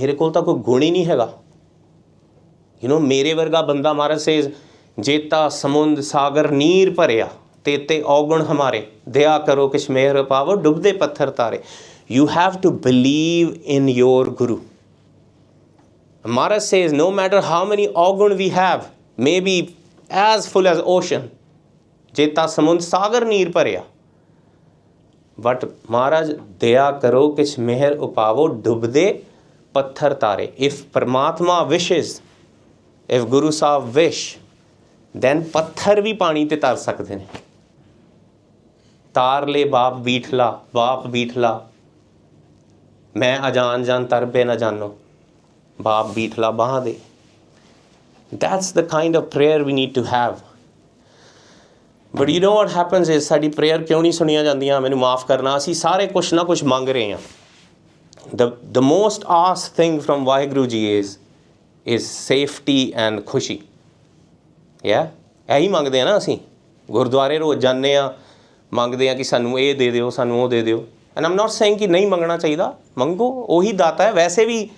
मेरे कोल तो कोई गुण ही नहीं हैगा. मेरे वर्गा बंदा, महाराज says जेता समुंद सागर नीर भरिया तेते औगुण हमारे, दया करो किश मेहर पावो डुबदे पत्थर तारे. You have to believe in your Guru. Maharaj says no matter how many avgun we have, maybe as full as ocean, jeta samund sagar neer parya, but Maharaj daya karo kich meher upavo dubde patthar tare. If Paramatma wishes, if Guru Sahib wish, then patthar bhi pani te tar sakde ne. तार ले बाप बीठला मैं अजान जान तरबे न जानो, बाप बीठला बाह दे. That's the kind of prayer we need to have. But you know what happens is sari prayer क्यों नहीं सुनिया जांदियां, मैनू माफ़ करना, असी सारे कुछ ना कुछ मंग रहे हैं. The most asked thing from WhyGuru ji is safety and खुशी. यही मंगते हैं ना असी. गुरुद्वारे रोज़ जाने आ, ਮੰਗਦੇ ਆ ਕਿ ਸਾਨੂੰ ਇਹ ਦੇ ਦਿਓ, ਸਾਨੂੰ ਉਹ ਦੇ ਦਿਓ. ਐਂਡ ਆਮ ਨਾਟ ਸੇਇੰਗ ਕਿ ਨਹੀਂ ਮੰਗਣਾ ਚਾਹੀਦਾ, ਮੰਗੋ, ਉਹੀ ਦਾਤਾ ਹੈ. ਵੈਸੇ ਵੀ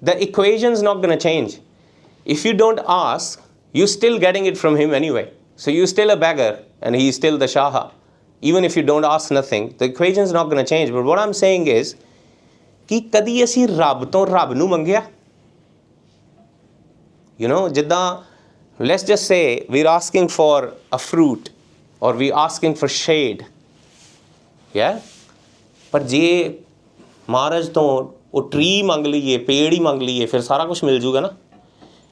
the equation is not going to change. If you don't ask, you still getting it from him anyway. So you still a beggar and he still the shah. Even if you don't ask nothing, the equation is not going to change. But what I'm saying is ਕਿ ਕਦੀ ਅਸੀਂ ਰੱਬ ਤੋਂ ਰੱਬ ਨੂੰ ਮੰਗਿਆ? ਜਿੱਦਾਂ let's just say we are asking for a fruit or we asking for shade, ਪਰ ਜੇ ਮਹਾਰਾਜ ਤੋਂ ਉਹ ਟਰੀ ਮੰਗ ਲਈਏ, ਪੇੜ ਹੀ ਮੰਗ ਲਈਏ, ਫਿਰ ਸਾਰਾ ਕੁਝ ਮਿਲ ਜੂਗਾ ਨਾ.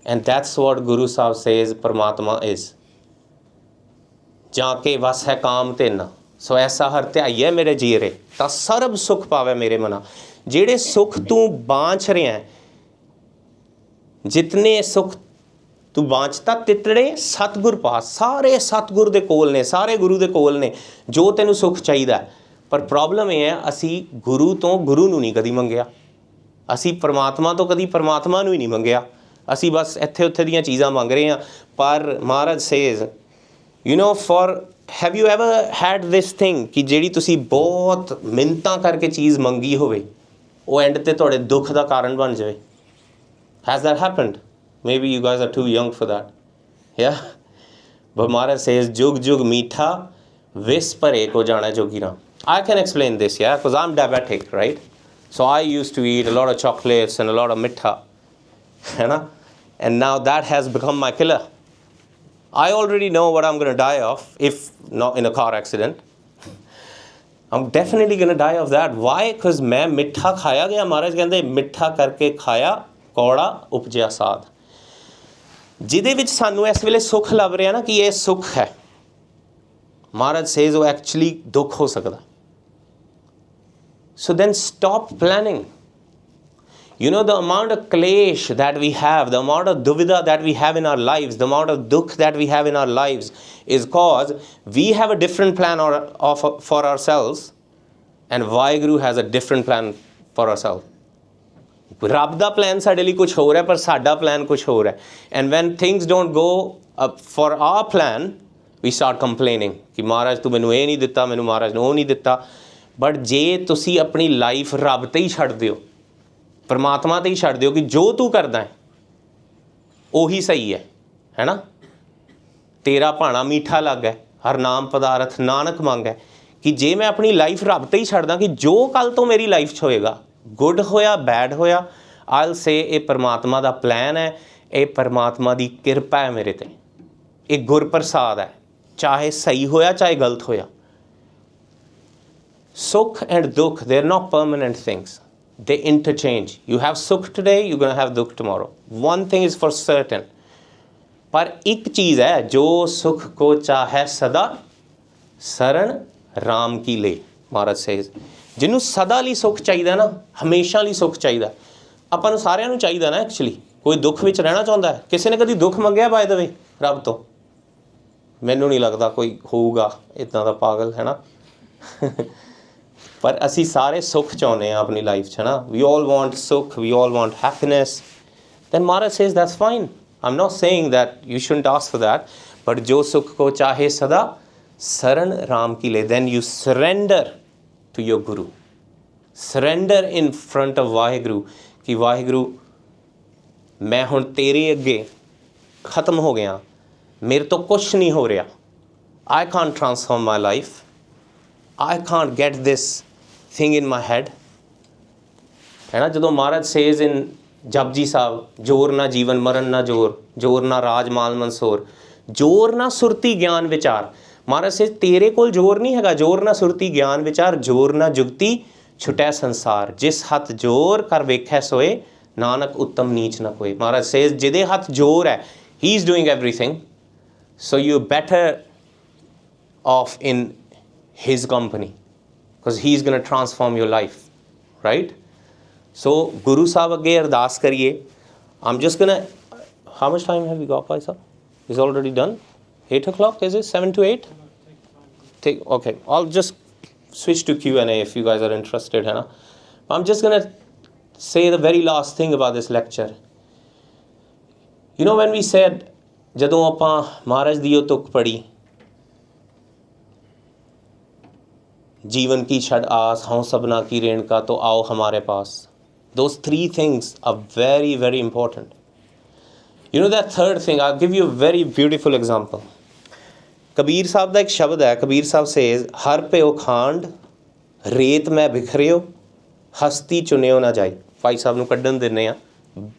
And that's what Guru Sahib says ਪਰਮਾਤਮਾ ਇਜ਼. ਜਾਂ ਕੇ ਵਸ ਹੈ ਕਾਮ ਤਿੰਨ, ਸੋ ਐਸਾ ਹਰ ਧਿਆਈਐ ਮੇਰੇ ਜੀਰੇ, ਤਾਂ ਸਰਬ ਸੁਖ ਪਾਵੇ ਮੇਰੇ ਮਨਾ. ਜਿਹੜੇ ਸੁਖ ਤੂੰ ਬਾਂਝ ਰਿਹਾ, ਜਿਤਨੇ ਸੁਖ ਤੂੰ ਬਾਂਝਤਾ ਤਿਤੜੇ ਸਤਿਗੁਰ ਪਾਸ, ਸਾਰੇ ਸਤਿਗੁਰ ਦੇ ਕੋਲ ਨੇ, ਸਾਰੇ ਗੁਰੂ ਦੇ ਕੋਲ ਨੇ ਜੋ ਤੈਨੂੰ ਸੁਖ ਚਾਹੀਦਾ. ਪਰ ਪ੍ਰੋਬਲਮ ਇਹ ਹੈ, ਅਸੀਂ ਗੁਰੂ ਤੋਂ ਗੁਰੂ ਨੂੰ ਨਹੀਂ ਕਦੀ ਮੰਗਿਆ, ਅਸੀਂ ਪਰਮਾਤਮਾ ਤੋਂ ਕਦੀ ਪਰਮਾਤਮਾ ਨੂੰ ਹੀ ਨਹੀਂ ਮੰਗਿਆ. ਅਸੀਂ ਬਸ ਇੱਥੇ ਉੱਥੇ ਦੀਆਂ ਚੀਜ਼ਾਂ ਮੰਗ ਰਹੇ ਹਾਂ. ਪਰ Maharaj says for have you ever had this thing ਕਿ ਜਿਹੜੀ ਤੁਸੀਂ ਬਹੁਤ ਮਿੰਨਤਾਂ ਕਰਕੇ ਚੀਜ਼ ਮੰਗੀ ਹੋਵੇ, ਉਹ ਐਂਡ 'ਤੇ ਤੁਹਾਡੇ ਦੁੱਖ ਦਾ ਕਾਰਨ ਬਣ ਜਾਵੇ? Has that happened? Maybe you guys are too young for that. But Maharaj says, Jug Jug Meetha Vis Pare Ko Jana Jogina. I can explain this, because I'm diabetic, right? So I used to eat a lot of chocolates and a lot of mitha. And now that has become my killer. I already know what I'm going to die of, if not in a car accident. I'm definitely going to die of that. Why? Because main mitha khaya gaya. Maharaj kehande mitha karke khaya कौड़ा उपजिया साध. ਜਿਹਦੇ ਵਿੱਚ ਸਾਨੂੰ ਇਸ ਵੇਲੇ ਸੁੱਖ ਲੱਭ ਰਿਹਾ ਨਾ ਕਿ ਇਹ ਸੁੱਖ ਹੈ, ਮਹਾਰਾਜ ਸੇਜ਼ ਉਹ ਐਕਚੁਅਲੀ ਦੁੱਖ ਹੋ ਸਕਦਾ. So then stop planning. the amount of klesh that we have, the amount of duvida that we have in our lives, the amount of dukh that we have in our lives is cause we have a different plan for ourselves, and WhyGuru has a different plan for ourselves. ਰੱਬ ਦਾ plan ਸਾਡੇ ਲਈ ਕੁਛ ਹੋਰ ਹੈ, ਪਰ ਸਾਡਾ plan ਕੁਛ ਹੋਰ ਹੈ. And when things don't go for our plan, we start complaining ਕਿ ਮਹਾਰਾਜ ਤੂੰ ਮੈਨੂੰ ਇਹ ਨਹੀਂ ਦਿੱਤਾ, ਮੈਨੂੰ ਮਹਾਰਾਜ ਨੂੰ ਉਹ ਨਹੀਂ ਦਿੱਤਾ. ਬਟ ਜੇ ਤੁਸੀਂ ਆਪਣੀ ਲਾਈਫ ਰੱਬ 'ਤੇ ਹੀ ਛੱਡ ਦਿਓ, ਪਰਮਾਤਮਾ 'ਤੇ ਹੀ ਛੱਡ ਦਿਓ ਕਿ ਜੋ ਤੂੰ ਕਰਦਾ ਹੈ ਉਹੀ ਸਹੀ ਹੈ ਨਾ, ਤੇਰਾ ਭਾਣਾ ਮੀਠਾ ਲੱਗਾ, ਹਰ ਨਾਮ ਪਦਾਰਥ ਨਾਨਕ ਮੰਗੈ, ਕਿ ਜੇ ਮੈਂ ਆਪਣੀ ਲਾਈਫ ਰੱਬ 'ਤੇ ਹੀ ਛੱਡਦਾ ਕਿ ਜੋ ਕੱਲ੍ਹ ਤੋਂ ਮੇਰੀ ਲਾਈਫ 'ਚ ਹੋਏਗਾ, ਗੁੱਡ ਹੋਇਆ ਬੈਡ ਹੋਇਆ, ਆਈ ਵਿਲ ਸੇ ਇਹ ਪਰਮਾਤਮਾ ਦਾ ਪਲਾਨ ਹੈ, ਇਹ ਪਰਮਾਤਮਾ ਦੀ ਕਿਰਪਾ ਹੈ ਮੇਰੇ 'ਤੇ, ਇਹ ਗੁਰਪ੍ਰਸਾਦ ਹੈ. चाहे सही होया चाहे गलत होया। Sukh and dukh, they're not permanent things. They interchange. You have sukh today, you're going to have dukh tomorrow. One thing is for certain. पर एक चीज़ है, जो सुख को चाहे सदा शरण राम की ले। महाराज सेज जिन्हों सदा ਲਈ ਸੁੱਖ ਚਾਹੀਦਾ ਨਾ, ਹਮੇਸ਼ਾ ਲਈ ਸੁੱਖ ਚਾਹੀਦਾ, ਆਪਾਂ ਨੂੰ ਸਾਰਿਆਂ ਨੂੰ ਚਾਹੀਦਾ ਨਾ। ਐਕਚੁਅਲੀ ਕੋਈ ਦੁੱਖ ਵਿੱਚ ਰਹਿਣਾ ਚਾਹੁੰਦਾ ਹੈ? ਕਿਸੇ ਨੇ ਕਦੀ ਦੁੱਖ ਮੰਗਿਆ ਬਾਏ ਦ ਵੇ ਰੱਬ ਤੋਂ? ਮੈਨੂੰ ਨਹੀਂ ਲੱਗਦਾ ਕੋਈ ਹੋਊਗਾ ਇੱਦਾਂ ਦਾ ਪਾਗਲ, ਹੈ ਨਾ। ਪਰ ਅਸੀਂ ਸਾਰੇ ਸੁੱਖ ਚਾਹੁੰਦੇ ਹਾਂ ਆਪਣੀ ਲਾਈਫ 'ਚ, ਹੈ ਨਾ। ਵੀ all want sukh, we all want happiness. Then Maharaj says that's fine. I'm not saying that you shouldn't ask for that, but jo sukh ko chahe sada saran ram ki le, then you surrender to your guru, surrender in front of WhyGuru कि WhyGuru मैं हुण तेरे अगे खत्म हो गया, मेरे तो कुछ नहीं हो रहा, I can't transform my life, I can't get this thing in my head, है ना। जदों महाराज says in जपजी साहब, जोर ना जीवन मरण ना जोर, जोर ना राज माल मंसूर, जोर ना सुरती ज्ञान विचार। महाराज से तेरे कोल जोर नहीं हैगा, जोर ना सुरती ज्ञान विचार, जोर ना जुगती छुटै संसार, जिस हथ जोर कर वेखै सोए, नानक उत्तम नीच ना कोई। महाराज से जिदे हथ जोर है, he is doing everything, so you better of in his company, because he is gonna transform your life, right. So Guru Sahib अगे अरदास करिए। I'm just gonna, how much time have we got, Bhai Sahib? Is already done? 8 o'clock, is it? 7 to 8? Okay, I'll just switch to Q&A if you guys are interested, है ना। I'm just gonna say the very last thing about this lecture. You know, when we said, जदों आपां महाराज दी ओह तुक पढ़ी, जीवन की छड़ आस हों सबना की रेणका तो आओ हमारे पास। Those three things are very, very important. You know that third thing, I'll give you a very beautiful example. Kabir साहब ਦਾ ਇੱਕ ਸ਼ਬਦ ਹੈ। ਕਬੀਰ ਸਾਹਿਬ says, हर प्यो खांड रेत मैं बिखरियो, हस्ती चुनियो ना जाई। ਭਾਈ ਸਾਹਿਬ ਨੂੰ ਕੱਢਣ ਦਿੰਦੇ ਆ,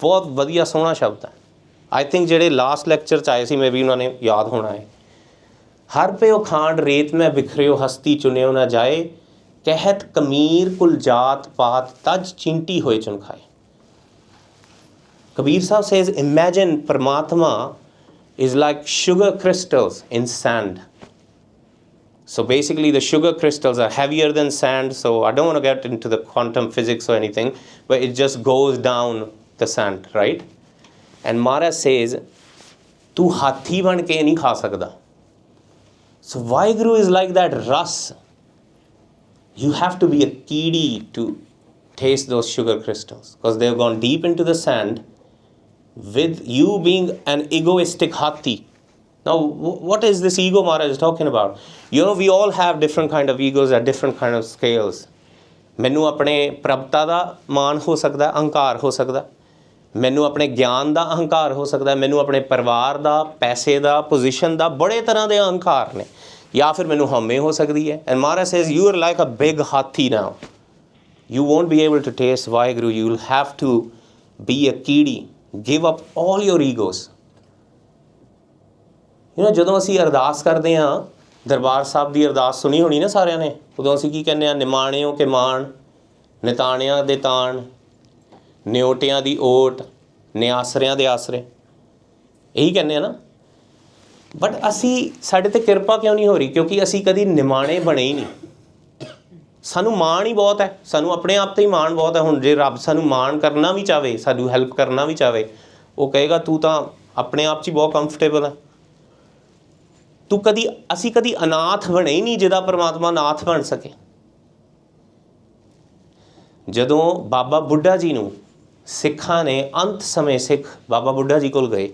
ਬਹੁਤ ਵਧੀਆ ਸੋਹਣਾ ਸ਼ਬਦ ਹੈ। ਆਈ ਥਿੰਕ ਜਿਹੜੇ ਲਾਸਟ ਲੈਕਚਰ 'ਚ ਆਏ ਸੀ, ਮੇ ਵੀ ਉਹਨਾਂ ਨੇ ਯਾਦ ਹੋਣਾ ਹੈ। हर प्यो खांड रेत मैं बिखरियो, हस्ती चुनियो ना जाए, कहत कमीर कुल जात पात तज चिंटी होए चुन खाए। कबीर साहब says, imagine Paramatma is like sugar crystals in sand. So basically the sugar crystals are heavier than sand, so I don't want to get into the quantum physics or anything, but it just goes down the sand, right? And Maharaj says, tu hathi ban ke nahi kha sakda. So WhyGuru is like that ras. You have to be a kidi to taste those sugar crystals, because they've gone deep into the sand, with you being an egoistic hathi. Now, what is this ego Maharaj is talking about? You know, we all have different kind of egos at different kind of scales. ਮੈਨੂੰ ਆਪਣੇ ਪ੍ਰਭਤਾ ਦਾ ਮਾਣ ਹੋ ਸਕਦਾ, ਅਹੰਕਾਰ ਹੋ ਸਕਦਾ, ਮੈਨੂੰ ਆਪਣੇ ਗਿਆਨ ਦਾ ਅਹੰਕਾਰ ਹੋ ਸਕਦਾ, ਮੈਨੂੰ ਆਪਣੇ ਪਰਿਵਾਰ ਦਾ, ਪੈਸੇ ਦਾ, ਪੋਜੀਸ਼ਨ ਦਾ, ਬੜੇ ਤਰ੍ਹਾਂ ਦੇ ਅਹੰਕਾਰ ਨੇ, या फिर मैनू हमें हो सकती है। And Maharaj says you are like a big hathi now, you won't be able to taste WhyGuru, you will have to be a kidi, give up all your egos. You know, ਜਦੋਂ ਅਸੀਂ ਅਰਦਾਸ ਕਰਦੇ ਹਾਂ, ਦਰਬਾਰ ਸਾਹਿਬ ਦੀ ਅਰਦਾਸ ਸੁਣੀ ਹੋਣੀ ਨਾ ਸਾਰਿਆਂ ਨੇ, ਉਦੋਂ ਅਸੀਂ ਕੀ ਕਹਿੰਦੇ ਹਾਂ? ਨਿਮਾਣਿਓ ਕੇ ਮਾਣ, ਨਿਤਾਣਿਆਂ ਦੇ ਤਾਣ, ਨਿਓਟਿਆਂ ਦੀ ਓਟ, ਨਿਆਸਰਿਆਂ ਦੇ ਆਸਰੇ, ਇਹੀ ਕਹਿੰਦੇ ਆ ਨਾ। बट असी साढ़े ते किरपा क्यों नहीं हो रही? क्योंकि असी कभी निमाणे बने ही नहीं। सानू माण ही बहुत है, सानू अपने आप ते ही माण बहुत है। हुण जे रब सानू माण करना भी चाहे, सानू हैल्प करना भी चाहे, वो कहेगा तू तो अपने आप च ही बहुत कंफर्टेबल है। तू कदी असी कदी अनाथ बने ही नहीं जिहदा परमात्मा नाथ बन सके। जदों बाबा बुढ़ा जी नूं सिखां ने अंत समय सिख बाबा बुढ़ा जी कोल गए,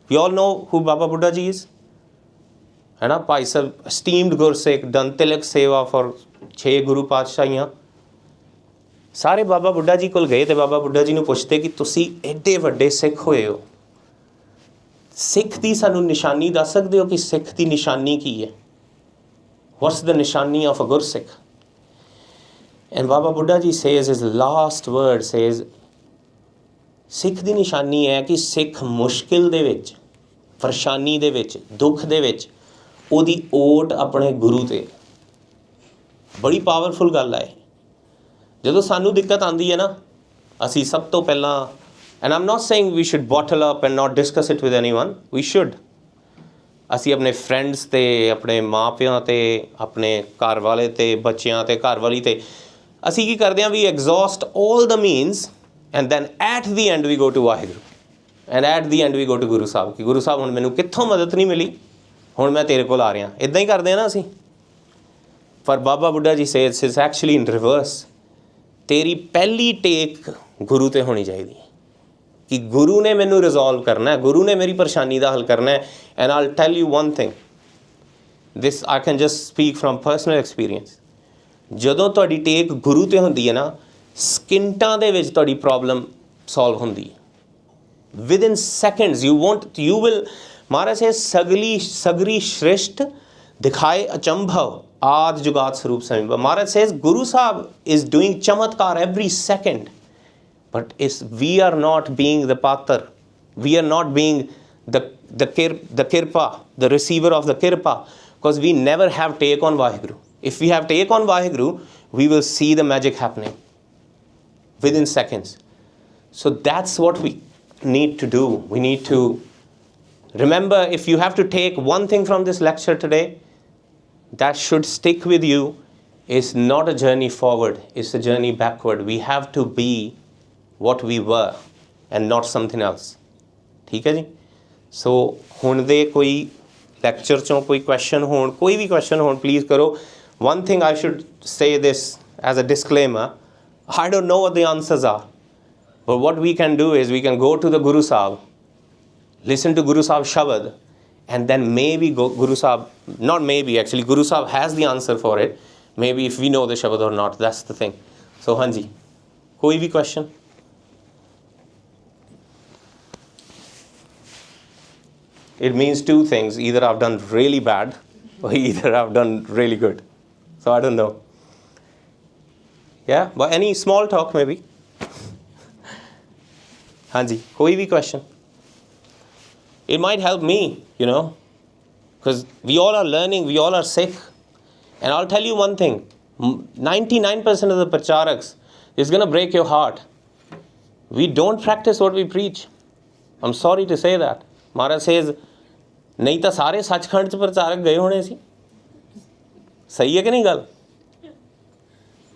We all know who Baba Buddha Ji is, है ना। भाई साहब esteemed गुरसिख, done तिलक सेवा for 6 गुरु पातशाहियाँ, सारे बाबा बुढ़ा जी कोल गए तो बाबा बुढ़ा जी नूं पुछते कि तुसी एडे वड्डे सिख होए हो, सिख दी सानू निशानी दस सकदे हो कि सिख दी निशानी की है? What's the निशानी of a Gursikh? And Baba Buddha Ji says, his last word says, Sikh दी निशानी है कि सिख मुश्किल दे विच, परेशानी दे विच, दुख दे विच ਉਹਦੀ ਓਟ ਆਪਣੇ ਗੁਰੂ ਤੇ। ਬੜੀ ਪਾਵਰਫੁਲ ਗੱਲ ਹੈ। ਜਦੋਂ ਸਾਨੂੰ ਦਿੱਕਤ ਆਉਂਦੀ ਹੈ ਨਾ, ਅਸੀਂ ਸਭ ਤੋਂ ਪਹਿਲਾਂ, and am not saying we should bottle up and not discuss it with anyone, we should. ਅਸੀਂ ਆਪਣੇ ਫਰੈਂਡਸ 'ਤੇ, ਆਪਣੇ ਮਾਂ ਪਿਆਂ 'ਤੇ, ਆਪਣੇ ਘਰ ਵਾਲੇ 'ਤੇ, ਬੱਚਿਆਂ 'ਤੇ, ਘਰ ਵਾਲੀ 'ਤੇ ਅਸੀਂ ਕੀ ਕਰਦੇ ਹਾਂ, we exhaust all the means and then at the end we go to Waheguru, and at the end we go to Guru Sahib, ਕਿ ਗੁਰੂ ਸਾਹਿਬ ਹੁਣ ਮੈਨੂੰ ਕਿੱਥੋਂ ਮਦਦ ਨਹੀਂ ਮਿਲੀ, ਹੁਣ ਮੈਂ ਤੇਰੇ ਕੋਲ ਆ ਰਿਹਾ। ਇੱਦਾਂ ਹੀ ਕਰਦੇ ਹਾਂ ਨਾ ਅਸੀਂ। ਪਰ ਬਾਬਾ ਬੁੱਢਾ ਜੀ says it's actually in reverse. ਤੇਰੀ ਪਹਿਲੀ ਟੇਕ ਗੁਰੂ 'ਤੇ ਹੋਣੀ ਚਾਹੀਦੀ ਹੈ, ਕਿ ਗੁਰੂ ਨੇ ਮੈਨੂੰ ਰਿਜ਼ੋਲਵ ਕਰਨਾ ਹੈ, ਗੁਰੂ ਨੇ ਮੇਰੀ ਪਰੇਸ਼ਾਨੀ ਦਾ ਹੱਲ ਕਰਨਾ ਹੈ। And I'll tell you one thing, this I can just speak from personal experience. ਜਦੋਂ ਤੁਹਾਡੀ ਟੇਕ ਗੁਰੂ 'ਤੇ ਹੁੰਦੀ ਹੈ ਨਾ, ਸਕਿੰਟਾਂ ਦੇ ਵਿੱਚ ਤੁਹਾਡੀ ਪ੍ਰੋਬਲਮ ਸੋਲਵ ਹੁੰਦੀ ਹੈ। ਵਿਦਇਨ ਸੈਕਿੰਡਸ ਯੂ ਵਿਲ, ਮਹਾਰਾਜ ਹੈ ਸਗਰੀ ਸ੍ਰਿਸ਼ਟ ਦਿਖਾਏ ਅਚੰਭਵ ਆਦ ਜੁਗਾਤ ਸਰੂਪ ਸਮਿ। ਮਹਾਰਾਜ says Guru Sahib is doing ਚਮਤਕਾਰ every second, but we are not being the patar, we are not being the kirpa, the receiver of the kirpa, because we never have take on WhyGuru. If we have take on WhyGuru, we will see the magic happening within seconds. So that's what we need to do. We need to remember, if you have to take one thing from this lecture today that should stick with you, is not a journey forward, it's a journey backward. We have to be what we were and not something else. ਠੀਕ ਹੈ ਜੀ। ਸੋ ਹੁਣ ਦੇ ਕੋਈ lecture 'ਚੋਂ ਕੋਈ question ਹੋਣ, ਕੋਈ ਵੀ ਕੁਐਸਚਨ ਹੋਣ, ਪਲੀਜ਼ ਕਰੋ। One thing I should say this as a disclaimer, I don't know what the answers are, but what we can do is we can go to the Guru Sahib, listen to Guru Sahib Shabad, and then maybe go Guru Sahib, not maybe, actually Guru Sahib has the answer for it, maybe if we know the Shabad or not, that's the thing. So hanji, koi bhi question? It means two things, either I've done really bad or either I've done really good. So I don't know. Yeah, but any small talk maybe. Hanji, koi bhi question? It might help me, you know, because we all are learning, we all are sick. And I'll tell you one thing, 99% of the Parcharaks is going to break your heart. We don't practice what we preach. I'm sorry to say that. Maharaj says, नहीं तो सारे सचखंड च प्रचारक गए होने सी। सही है कि नहीं गल?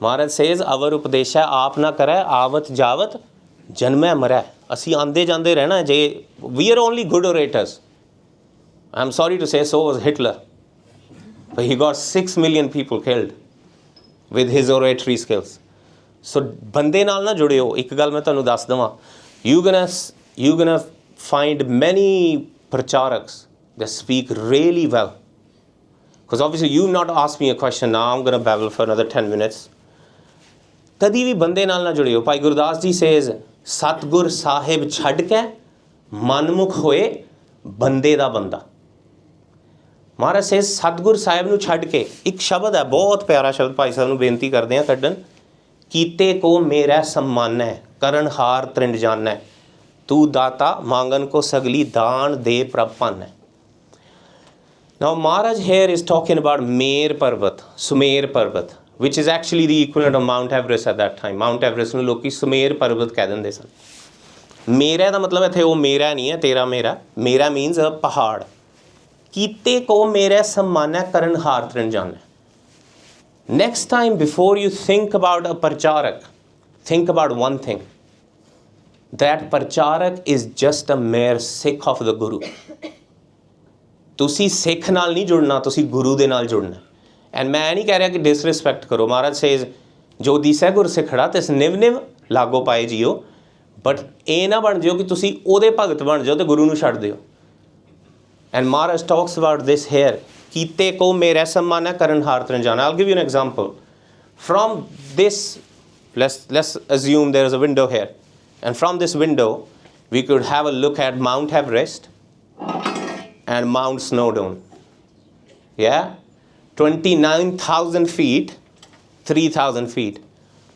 महाराज सेज अवर उपदेश है आप ना करे आवत जावत जन्मै मरै। असी आंदे जांदे रहना जे। We are only good orators. I'm sorry to say, so was Hitler. But he got 6 million people killed with his oratory skills. So बंदे नाल ना जुड़े हो। एक गल मैं तुहानू दस दवां, you're gonna find many pracharaks that speak really well. Because obviously you've not asked me a question, now I'm gonna babble for another 10 minutes. कदी भी बंदे नाल ना जुड़े हो। भाई गुरदास जी says, सतगुर साहिब छड़ के मनमुख होए बंदे दा बंदा। महाराज से सतगुर साहिब नू छड़ के, एक शब्द है बहुत प्यारा शब्द, भाई साहब नू बेनती करते हैं कड्डन, कीते को मेरा सम्मान है करन हार त्रिंड जान है तू दाता मांगन को सगली दान दे प्रपन है। Now Maharaj here is talking about Mer Parvat, Sumer Parvat, which is actually the equivalent of Mount Everest at that time. Mount Everest ਨੂੰ ਲੋਕੀ ਸੁਮੇਰ ਪਰਬਤ ਕਹਿ ਦਿੰਦੇ ਸਨ। ਮੇਰਾ ਦਾ ਮਤਲਬ ਇੱਥੇ ਉਹ ਮੇਰਾ ਨਹੀਂ ਹੈ, ਤੇਰਾ ਮੇਰਾ। ਮੇਰਾ means a ਪਹਾੜ। ਕੀਤੇ ਕੋ ਮੇਰੇ ਸਮਾਨੈ ਕਰਨ ਹਾਰ ਤ੍ਰਿਣ ਜਾਣੈ। Next time before you think about a Parcharak, think about one thing. That Parcharak is just a mere Sikh of the Guru. ਤੁਸੀਂ ਸਿੱਖ ਨਾਲ ਨਹੀਂ ਜੁੜਨਾ, ਤੁਸੀਂ ਗੁਰੂ ਦੇ ਨਾਲ ਜੁੜਨਾ। ਐਂਡ ਮੈਂ ਨਹੀਂ ਕਹਿ ਰਿਹਾ ਕਿ ਡਿਸਰਿਸਪੈਕਟ ਕਰੋ। ਮਹਾਰਾਜ ਸੇਜ਼ ਜੋ ਦਿਸੈ ਗੁਰ ਸਿੱਖੜਾ ਤਿਸ ਨਿਵ ਨਿਵ ਲਾਗੋ ਪਾਏ ਜੀਓ। ਬਟ ਇਹ ਨਾ ਬਣ ਜਿਓ ਕਿ ਤੁਸੀਂ ਉਹਦੇ ਭਗਤ ਬਣ ਜਾਓ ਅਤੇ ਗੁਰੂ ਨੂੰ ਛੱਡ ਦਿਓ। And Maharaj talks about this here, ਕੀਤੇ ਕੋ ਮੇਰੇ ਸਮਾਨ ਹੈ ਕਰਨ ਹਾਰ ਤ੍ਰਿਣ ਜਾਣਾ। I'll give you an example. From this, let's assume there is a window here. And from this window, we could have a look at Mount Everest and Mount Snowdon. Yeah? 29,000 feet, 3,000 feet.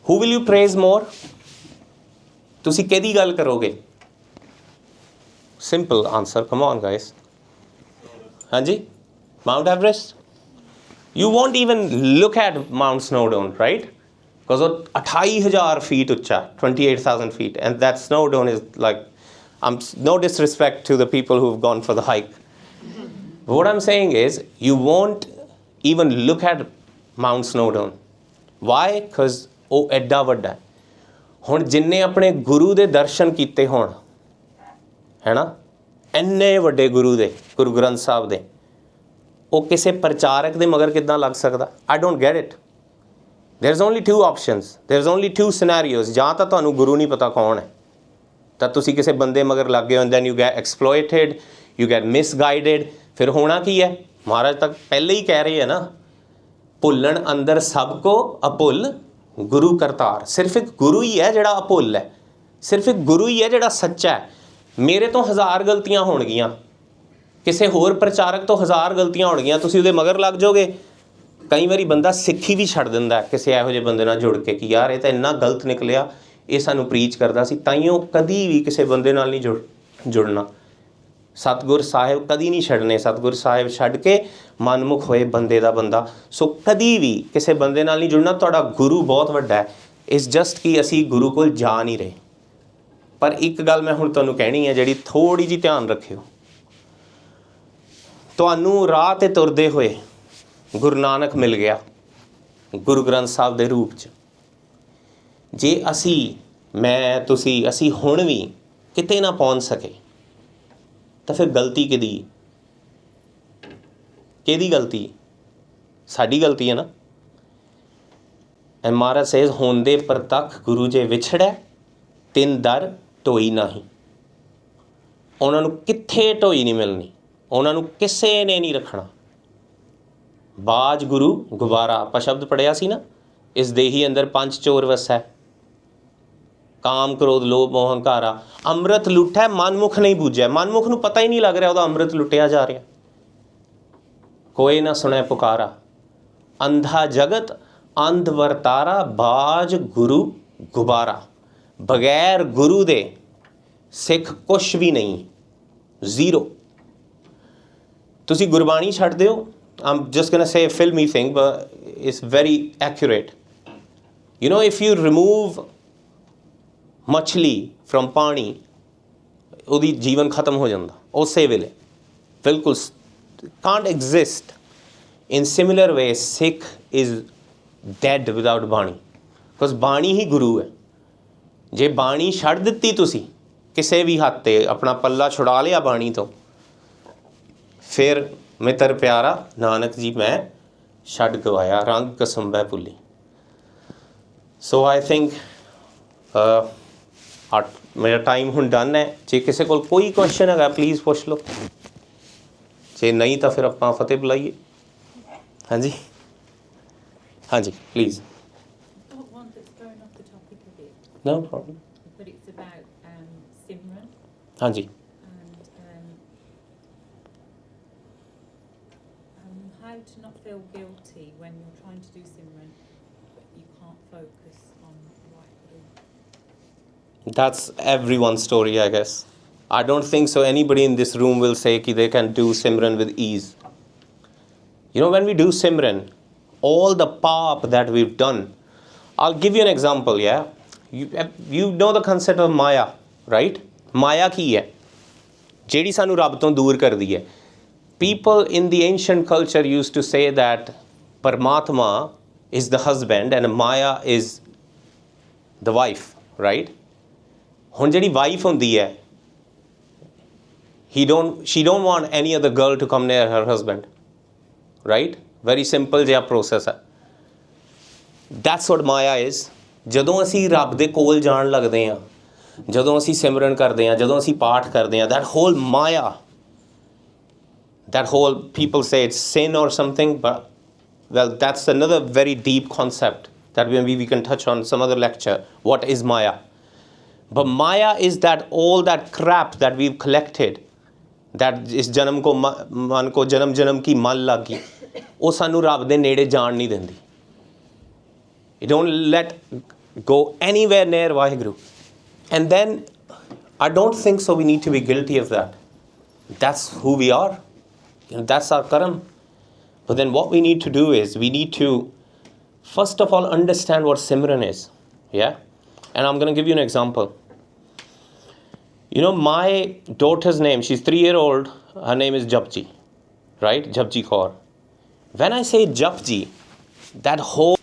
Who will you praise more? ਤੁਸੀਂ ਕਿਹਦੀ ਗੱਲ ਕਰੋਗੇ? Simple answer. Come on, guys. ਹਾਂਜੀ Mount Everest? You won't even look at Mount Snowdon, right? Because it's 28,000 feet ਉੱਚਾ, 28,000 feet. And that Snowdon is like, no disrespect to the people who've gone for the hike. But what I'm saying is, you won't even look at Mount Snowdon. Why? Because ਉਹ ਐਡਾ ਵੱਡਾ ਹੈ. ਹੁਣ ਜਿੰਨੇ ਆਪਣੇ ਗੁਰੂ ਦੇ ਦਰਸ਼ਨ ਕੀਤੇ ਹੋਣ, ਹੈ ਨਾ, ਇੰਨੇ ਵੱਡੇ ਗੁਰੂ ਦੇ, ਗੁਰੂ ਗ੍ਰੰਥ ਸਾਹਿਬ ਦੇ, ਉਹ ਕਿਸੇ ਪ੍ਰਚਾਰਕ ਦੇ ਮਗਰ ਕਿੱਦਾਂ ਲੱਗ ਸਕਦਾ? I don't get it. There's only two options. There's only two scenarios. ਜਾਂ ਤਾਂ ਤੁਹਾਨੂੰ ਗੁਰੂ ਨਹੀਂ ਪਤਾ ਕੌਣ ਹੈ, ਤਾਂ ਤੁਸੀਂ ਕਿਸੇ ਬੰਦੇ ਮਗਰ ਲੱਗ ਗਏ ਹੋ, and then you get exploited, you get misguided. ਫਿਰ ਹੋਣਾ ਕੀ ਹੈ? ਮਹਾਰਾਜ ਤੱਕ ਪਹਿਲੇ ਹੀ ਕਹਿ ਰਹੇ ਹੈ ਨਾ, ਭੁੱਲਣ ਅੰਦਰ ਸਭ ਕੋ ਅਭੁੱਲ ਗੁਰੂ ਕਰਤਾਰ. ਸਿਰਫ ਇੱਕ ਗੁਰੂ ਹੀ ਹੈ ਜਿਹੜਾ ਅਭੁੱਲ ਹੈ, ਸਿਰਫ ਇੱਕ ਗੁਰੂ ਹੀ ਹੈ ਜਿਹੜਾ ਸੱਚਾ ਹੈ. ਮੇਰੇ ਤੋਂ 1000 ਗਲਤੀਆਂ ਹੋਣਗੀਆਂ, ਕਿਸੇ ਹੋਰ ਪ੍ਰਚਾਰਕ ਤੋਂ 1000 ਗਲਤੀਆਂ ਹੋਣਗੀਆਂ, ਤੁਸੀਂ ਉਹਦੇ ਮਗਰ ਲੱਗ ਜਾਓਗੇ. ਕਈ ਵਾਰੀ ਬੰਦਾ ਸਿੱਖੀ ਵੀ ਛੱਡ ਦਿੰਦਾ ਕਿਸੇ ਇਹੋ ਜਿਹੇ ਬੰਦੇ ਨਾਲ ਜੁੜ ਕੇ ਕਿ ਯਾਰ ਇਹ ਤਾਂ ਇੰਨਾ ਗਲਤ ਨਿਕਲਿਆ, ਇਹ ਸਾਨੂੰ ਪ੍ਰੀਚ ਕਰਦਾ ਸੀ. ਤਾਈਓ ਕਦੀ ਵੀ ਕਿਸੇ ਬੰਦੇ ਨਾਲ ਨਹੀਂ ਜੁੜਨਾ. ਸਤਿਗੁਰ ਸਾਹਿਬ ਕਦੀ ਨਹੀਂ ਛੱਡਣੇ. ਸਤਿਗੁਰ ਸਾਹਿਬ ਛੱਡ ਕੇ ਮਨਮੁਖ ਹੋਏ ਬੰਦੇ ਦਾ ਬੰਦਾ. ਸੋ ਕਦੀ ਵੀ ਕਿਸੇ ਬੰਦੇ ਨਾਲ ਨਹੀਂ ਜੁੜਨਾ. ਤੁਹਾਡਾ ਗੁਰੂ ਬਹੁਤ ਵੱਡਾ ਹੈ. ਇਟਸ ਜਸਟ ਕਿ ਅਸੀਂ ਗੁਰੂ ਕੋਲ ਜਾ ਨਹੀਂ ਰਹੇ. ਪਰ ਇੱਕ ਗੱਲ ਮੈਂ ਹੁਣ ਤੁਹਾਨੂੰ ਕਹਿਣੀ ਹੈ ਜਿਹੜੀ ਥੋੜ੍ਹੀ ਜਿਹੀ ਧਿਆਨ ਰੱਖਿਓ. ਤੁਹਾਨੂੰ ਰਾਹ 'ਤੇ ਤੁਰਦੇ ਹੋਏ ਗੁਰੂ ਨਾਨਕ ਮਿਲ ਗਿਆ ਗੁਰੂ ਗ੍ਰੰਥ ਸਾਹਿਬ ਦੇ ਰੂਪ 'ਚ. ਜੇ ਮੈਂ ਤੁਸੀਂ ਅਸੀਂ ਹੁਣ ਵੀ ਕਿਤੇ ਨਾ ਪਹੁੰਚ ਸਕੇ ਤਾਂ ਫਿਰ ਗਲਤੀ ਕਿਹਦੀ ਗਲਤੀ? ਸਾਡੀ ਗਲਤੀ ਹੈ ਨਾ. ਐ ਮਹਾਰਾਜ ਸੇਜ਼ ਹੁੰਦੇ ਪ੍ਰਤੱਖ ਗੁਰੂ ਜੇ ਵਿਛੜੈ ਤਿਨ ਦਰ ਢੋਈ ਨਹੀਂ. ਉਹਨਾਂ ਨੂੰ ਕਿੱਥੇ ਢੋਈ ਨਹੀਂ ਮਿਲਣੀ, ਉਹਨਾਂ ਨੂੰ ਕਿਸੇ ਨੇ ਨਹੀਂ ਰੱਖਣਾ. ਬਾਜ ਗੁਰੂ ਗੁਬਾਰਾ, ਆਪਾਂ ਸ਼ਬਦ ਪੜ੍ਹਿਆ ਸੀ ਨਾ, ਇਸ ਦੇਹੀ ਅੰਦਰ ਪੰਜ ਚੋਰ ਵਸੈ, ਕਾਮ ਕ੍ਰੋਧ ਲੋਭ ਮੋਹ ਹੰਕਾਰਾ. ਅੰਮ੍ਰਿਤ ਲੁੱਟਿਆ, ਮਨਮੁਖ ਨਹੀਂ ਬੂਝਿਆ. ਮਨਮੁਖ ਨੂੰ ਪਤਾ ਹੀ ਨਹੀਂ ਲੱਗ ਰਿਹਾ ਉਹਦਾ ਅੰਮ੍ਰਿਤ ਲੁੱਟਿਆ ਜਾ ਰਿਹਾ. ਕੋਈ ਨਾ ਸੁਣੈ ਪੁਕਾਰਾ, ਅੰਧਾ ਜਗਤ ਅੰਧ ਵਰਤਾਰਾ, ਬਾਜ ਗੁਰੂ ਗੁਬਾਰਾ. ਬਗੈਰ ਗੁਰੂ ਦੇ ਸਿੱਖ ਕੁਛ ਵੀ ਨਹੀਂ, ਜ਼ੀਰੋ. ਤੁਸੀਂ ਗੁਰਬਾਣੀ ਛੱਡ ਦਿਓ. I'm just going to say a filmy thing, but it's very accurate. You know, if you remove ਮਛਲੀ from ਪਾਣੀ, ਉਹਦੀ ਜੀਵਨ ਖਤਮ ਹੋ ਜਾਂਦਾ ਉਸੇ ਵੇਲੇ, ਬਿਲਕੁਲ can't exist. In similar way, Sikh is dead without ਬਾਣੀ, because ਬਾਣੀ ਹੀ ਗੁਰੂ ਹੈ. ਜੇ ਬਾਣੀ ਛੱਡ ਦਿੱਤੀ ਤੁਸੀਂ ਕਿਸੇ ਵੀ ਹੱਥ 'ਤੇ, ਆਪਣਾ ਪੱਲਾ ਛੁਡਾ ਲਿਆ ਬਾਣੀ ਤੋਂ, ਫਿਰ ਮਿੱਤਰ ਪਿਆਰਾ ਨਾਨਕ ਜੀ ਮੈਂ ਛੱਡ ਗਵਾਇਆ, ਰੰਗ ਕਸੰਬੈ ਭੁੱਲੀ. ਸੋ ਆਈ ਥਿੰਕ ਮੇਰਾ ਟਾਈਮ ਹੁਣ ਡਨ ਹੈ. ਜੇ ਕਿਸੇ ਕੋਲ ਕੋਈ ਕੁਐਸਚਨ ਹੈਗਾ ਪਲੀਜ਼ ਪੁੱਛ ਲਓ, ਜੇ ਨਹੀਂ ਤਾਂ ਫਿਰ ਆਪਾਂ ਫਤਿਹ ਬੁਲਾਈਏ. ਹਾਂਜੀ ਹਾਂਜੀ please. No problem. But it's about Simran. ਹਾਂਜੀ. And how to not feel guilty when you're trying to do Simran, but you can't focus on WhyGuru. That's everyone's story, I guess. I don't think so anybody in this room will say that they can do Simran with ease. You know, when we do Simran, all the paap that we've done, I'll give you an example, yeah? You know the concept of Maya, right? Maya ਕੀ ਹੈ? ਜਿਹੜੀ ਸਾਨੂੰ ਰੱਬ ਤੋਂ ਦੂਰ ਕਰਦੀ ਹੈ. People in the ancient culture used to say that Paramatma is the husband and Maya is the wife, right? ਹੁਣ ਜਿਹੜੀ wife ਹੁੰਦੀ ਹੈ, she don't want any other girl to come near her husband, right? Very simple ਜਿਹਾ process ਹੈ. That's what Maya is. ਜਦੋਂ ਅਸੀਂ ਰੱਬ ਦੇ ਕੋਲ ਜਾਣ ਲੱਗਦੇ ਹਾਂ, ਜਦੋਂ ਅਸੀਂ ਸਿਮਰਨ ਕਰਦੇ ਹਾਂ, ਜਦੋਂ ਅਸੀਂ ਪਾਠ ਕਰਦੇ ਹਾਂ, that whole Maya, that whole, people say it's sin or something, but well, that's another very deep concept that we can touch on some other lecture. What is Maya? But Maya is that all that crap that we've collected, that is janam ko man ko janam janam ki mal lagi, ਉਹ ਸਾਨੂੰ ਰੱਬ ਦੇ ਨੇੜੇ ਜਾਣ ਨਹੀਂ ਦਿੰਦੀ. You don't let go anywhere near WhyGuru. And then I don't think so we need to be guilty of that. That's who we are. You know, that's our karam. But then what we need to do is, we need to first of all understand what Simran is. Yeah? And I'm going to give you an example. You know, my daughter's name, she's 3-year-old, her name is Japji, right? Japji Kaur. When I say Japji, that whole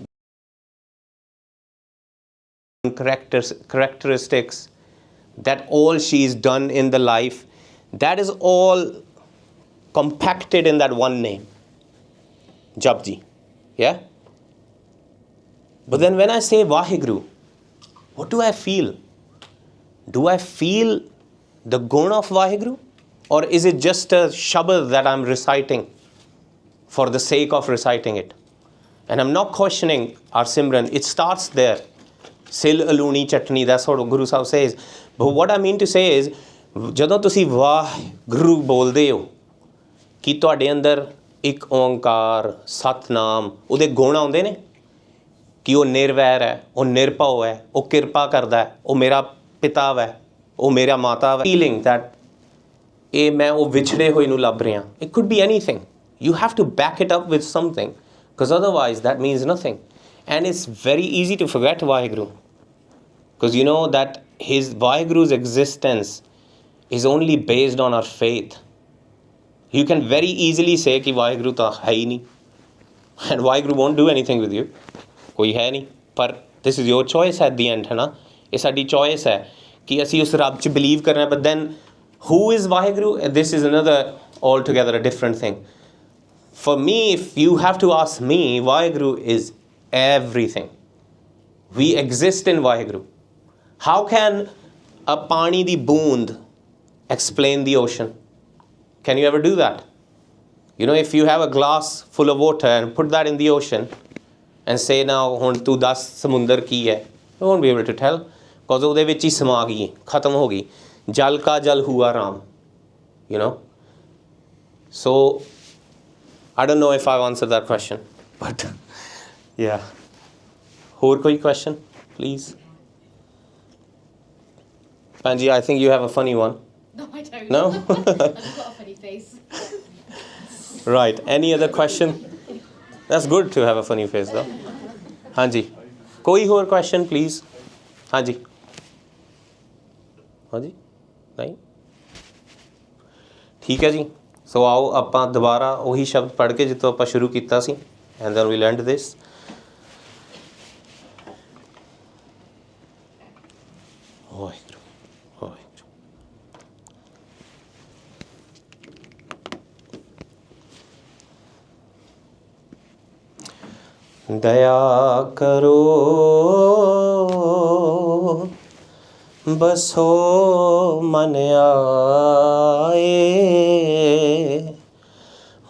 characteristics, that all she's done in the life, that is all compacted in that one name, Japji. Yeah? But then when I say WhyGuru, what do I feel? Do I feel the gun of WhyGuru? Or is it just a shabad that I'm reciting for the sake of reciting it? And I'm not questioning our Simran. It starts there. Sil aluni chutney, that's what Guru Sahib says. But what I mean to say is, ਜਦੋਂ ਤੁਸੀਂ ਵਾਹਿਗੁਰੂ ਬੋਲਦੇ ਹੋ ਕਿ ਤੁਹਾਡੇ ਅੰਦਰ ਇੱਕ ਓਂਕਾਰ ਸਤਨਾਮ ਉਹਦੇ ਗੁਣ ਆਉਂਦੇ ਨੇ ਕਿ ਉਹ ਨਿਰਵੈਰ ਹੈ, ਉਹ ਨਿਰਭਉ ਹੈ, ਉਹ ਕਿਰਪਾ ਕਰਦਾ ਹੈ, ਉਹ ਮੇਰਾ ਪਿਤਾ ਹੈ, ਉਹ ਮੇਰਾ ਮਾਤਾ ਹੈ. Feeling that ਇਹ ਮੈਂ ਉਹ ਵਿਛੜੇ ਹੋਏ ਨੂੰ ਲੱਭ ਰਿਹਾ. It could be anything. You have to back it up with something, because otherwise that means nothing. And it's very easy to forget WhyGuru, because you know that WhyGuru's existence is only based on our faith. You can very easily say कि WhyGuru ਤਾਂ ਹੈ ਹੀ ਨਹੀਂ, and WhyGuru won't do anything with you. ਕੋਈ ਹੈ ਨਹੀਂ. ਪਰ this is your choice at the end, ਹੈ ਨਾ? ਇਹ ਸਾਡੀ choice ਹੈ ਕਿ ਅਸੀਂ ਉਸ ਰੱਬ 'ਚ believe ਕਰਨਾ. But then who is WhyGuru? This is another altogether a different thing. For me, if you have to ask me, WhyGuru is everything. We exist in WhyGuru. How can a pani di boond explain the ocean? Can you ever do that? You know, if you have a glass full of water and put that in the ocean and say now ਹੁਣ ਤੂੰ ਦੱਸ ਸਮੁੰਦਰ ਕੀ ਹੈ, you won't be able to tell, because ਉਹਦੇ ਵਿੱਚ ਹੀ ਸਮਾ ਗਈ, ਖਤਮ ਹੋ ਗਈ. ਜਲ ਕਾ ਜਲ ਹੁਆ Ram, you know. So I don't know if I've answered that question, but yeah. ਹੋਰ ਕੋਈ question, please? Panji, I think you have a funny one. No, I don't. No? I've got a funny face. Right. Any other question? That's good to have a funny face, though. Hanji. Koi ਹੋਰ question, please? Hanji. Hanji? ਨਹੀਂ? ਠੀਕ ਹੈ ਜੀ. ਸੋ ਆਓ ਆਪਾਂ ਦੁਬਾਰਾ ਉਹੀ ਸ਼ਬਦ ਪੜ੍ਹ ਕੇ ਜਿੱਥੋਂ ਆਪਾਂ ਸ਼ੁਰੂ ਕੀਤਾ ਸੀ, and then we'll end this. Waheguru Waheguru. ਦਇਆ ਕਰੋ ਬਸੋ ਮਨ ਆਏ,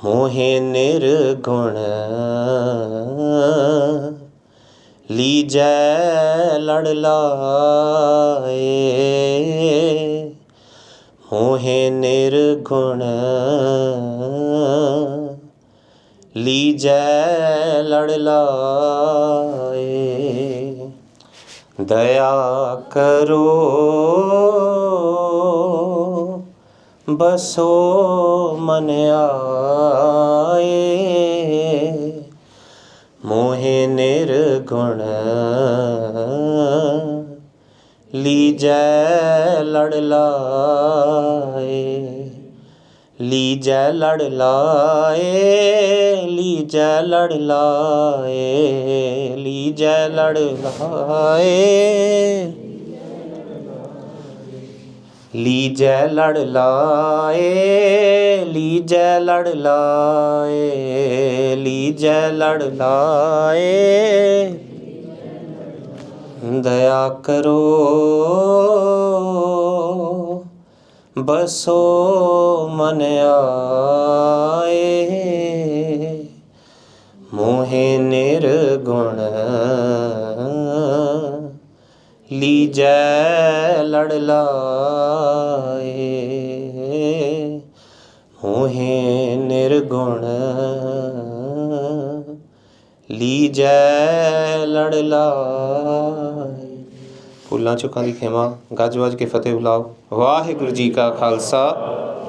ਮੋਹਿ ਨਿਰਗੁਣ ਲੀਜੈ ਲੜ ਲਾਏ, ਮੋਹਿ ਨਿਰਗੁਣ ਲੀਜੈ ਲੜ ਲਾਏ. ਦਇਆ ਕਰੋ ਬਸੋ ਮਨ ਆਏ, ਮੋਹਿ ਨਿਰਗੁਣ ਲੀਜੈ ਲੜ ਲਾਏ, ਲੀਜੈ ਲੜ ਲਾਏ, ਲੀਜੈ ਲੜ ਲਾਏ, ਲੀਜੈ ਲੜ ਲਾਏ, ਲੀਜੈ ਲੜ ਲਾਏ, ਲੀਜੈ ਲੜ ਲਾਏ, ਲੀਜੈ ਲੜ ਲਾਏ. ਦਇਆ ਕਰੋ ਬਸੋ ਮਨ ਆਏ, ਮੋਹਿ ਨਿਰਗੁਣ ਲੀਜੈ ਲੜ ਲਾਏ, ਮੋਹਿ ਨਿਰਗੁਣ ਲੀਜੈ ਲੜ ਲਾਏ. ਭੁੱਲਾਂ ਚੁੱਕਾਂ ਦੀ ਖਿਮਾ, ਗੱਜ ਵੱਜ ਕੇ ਫਤਿਹ ਬੁਲਾਓ. ਵਾਹਿਗੁਰੂ ਜੀ ਕਾ ਖਾਲਸਾ,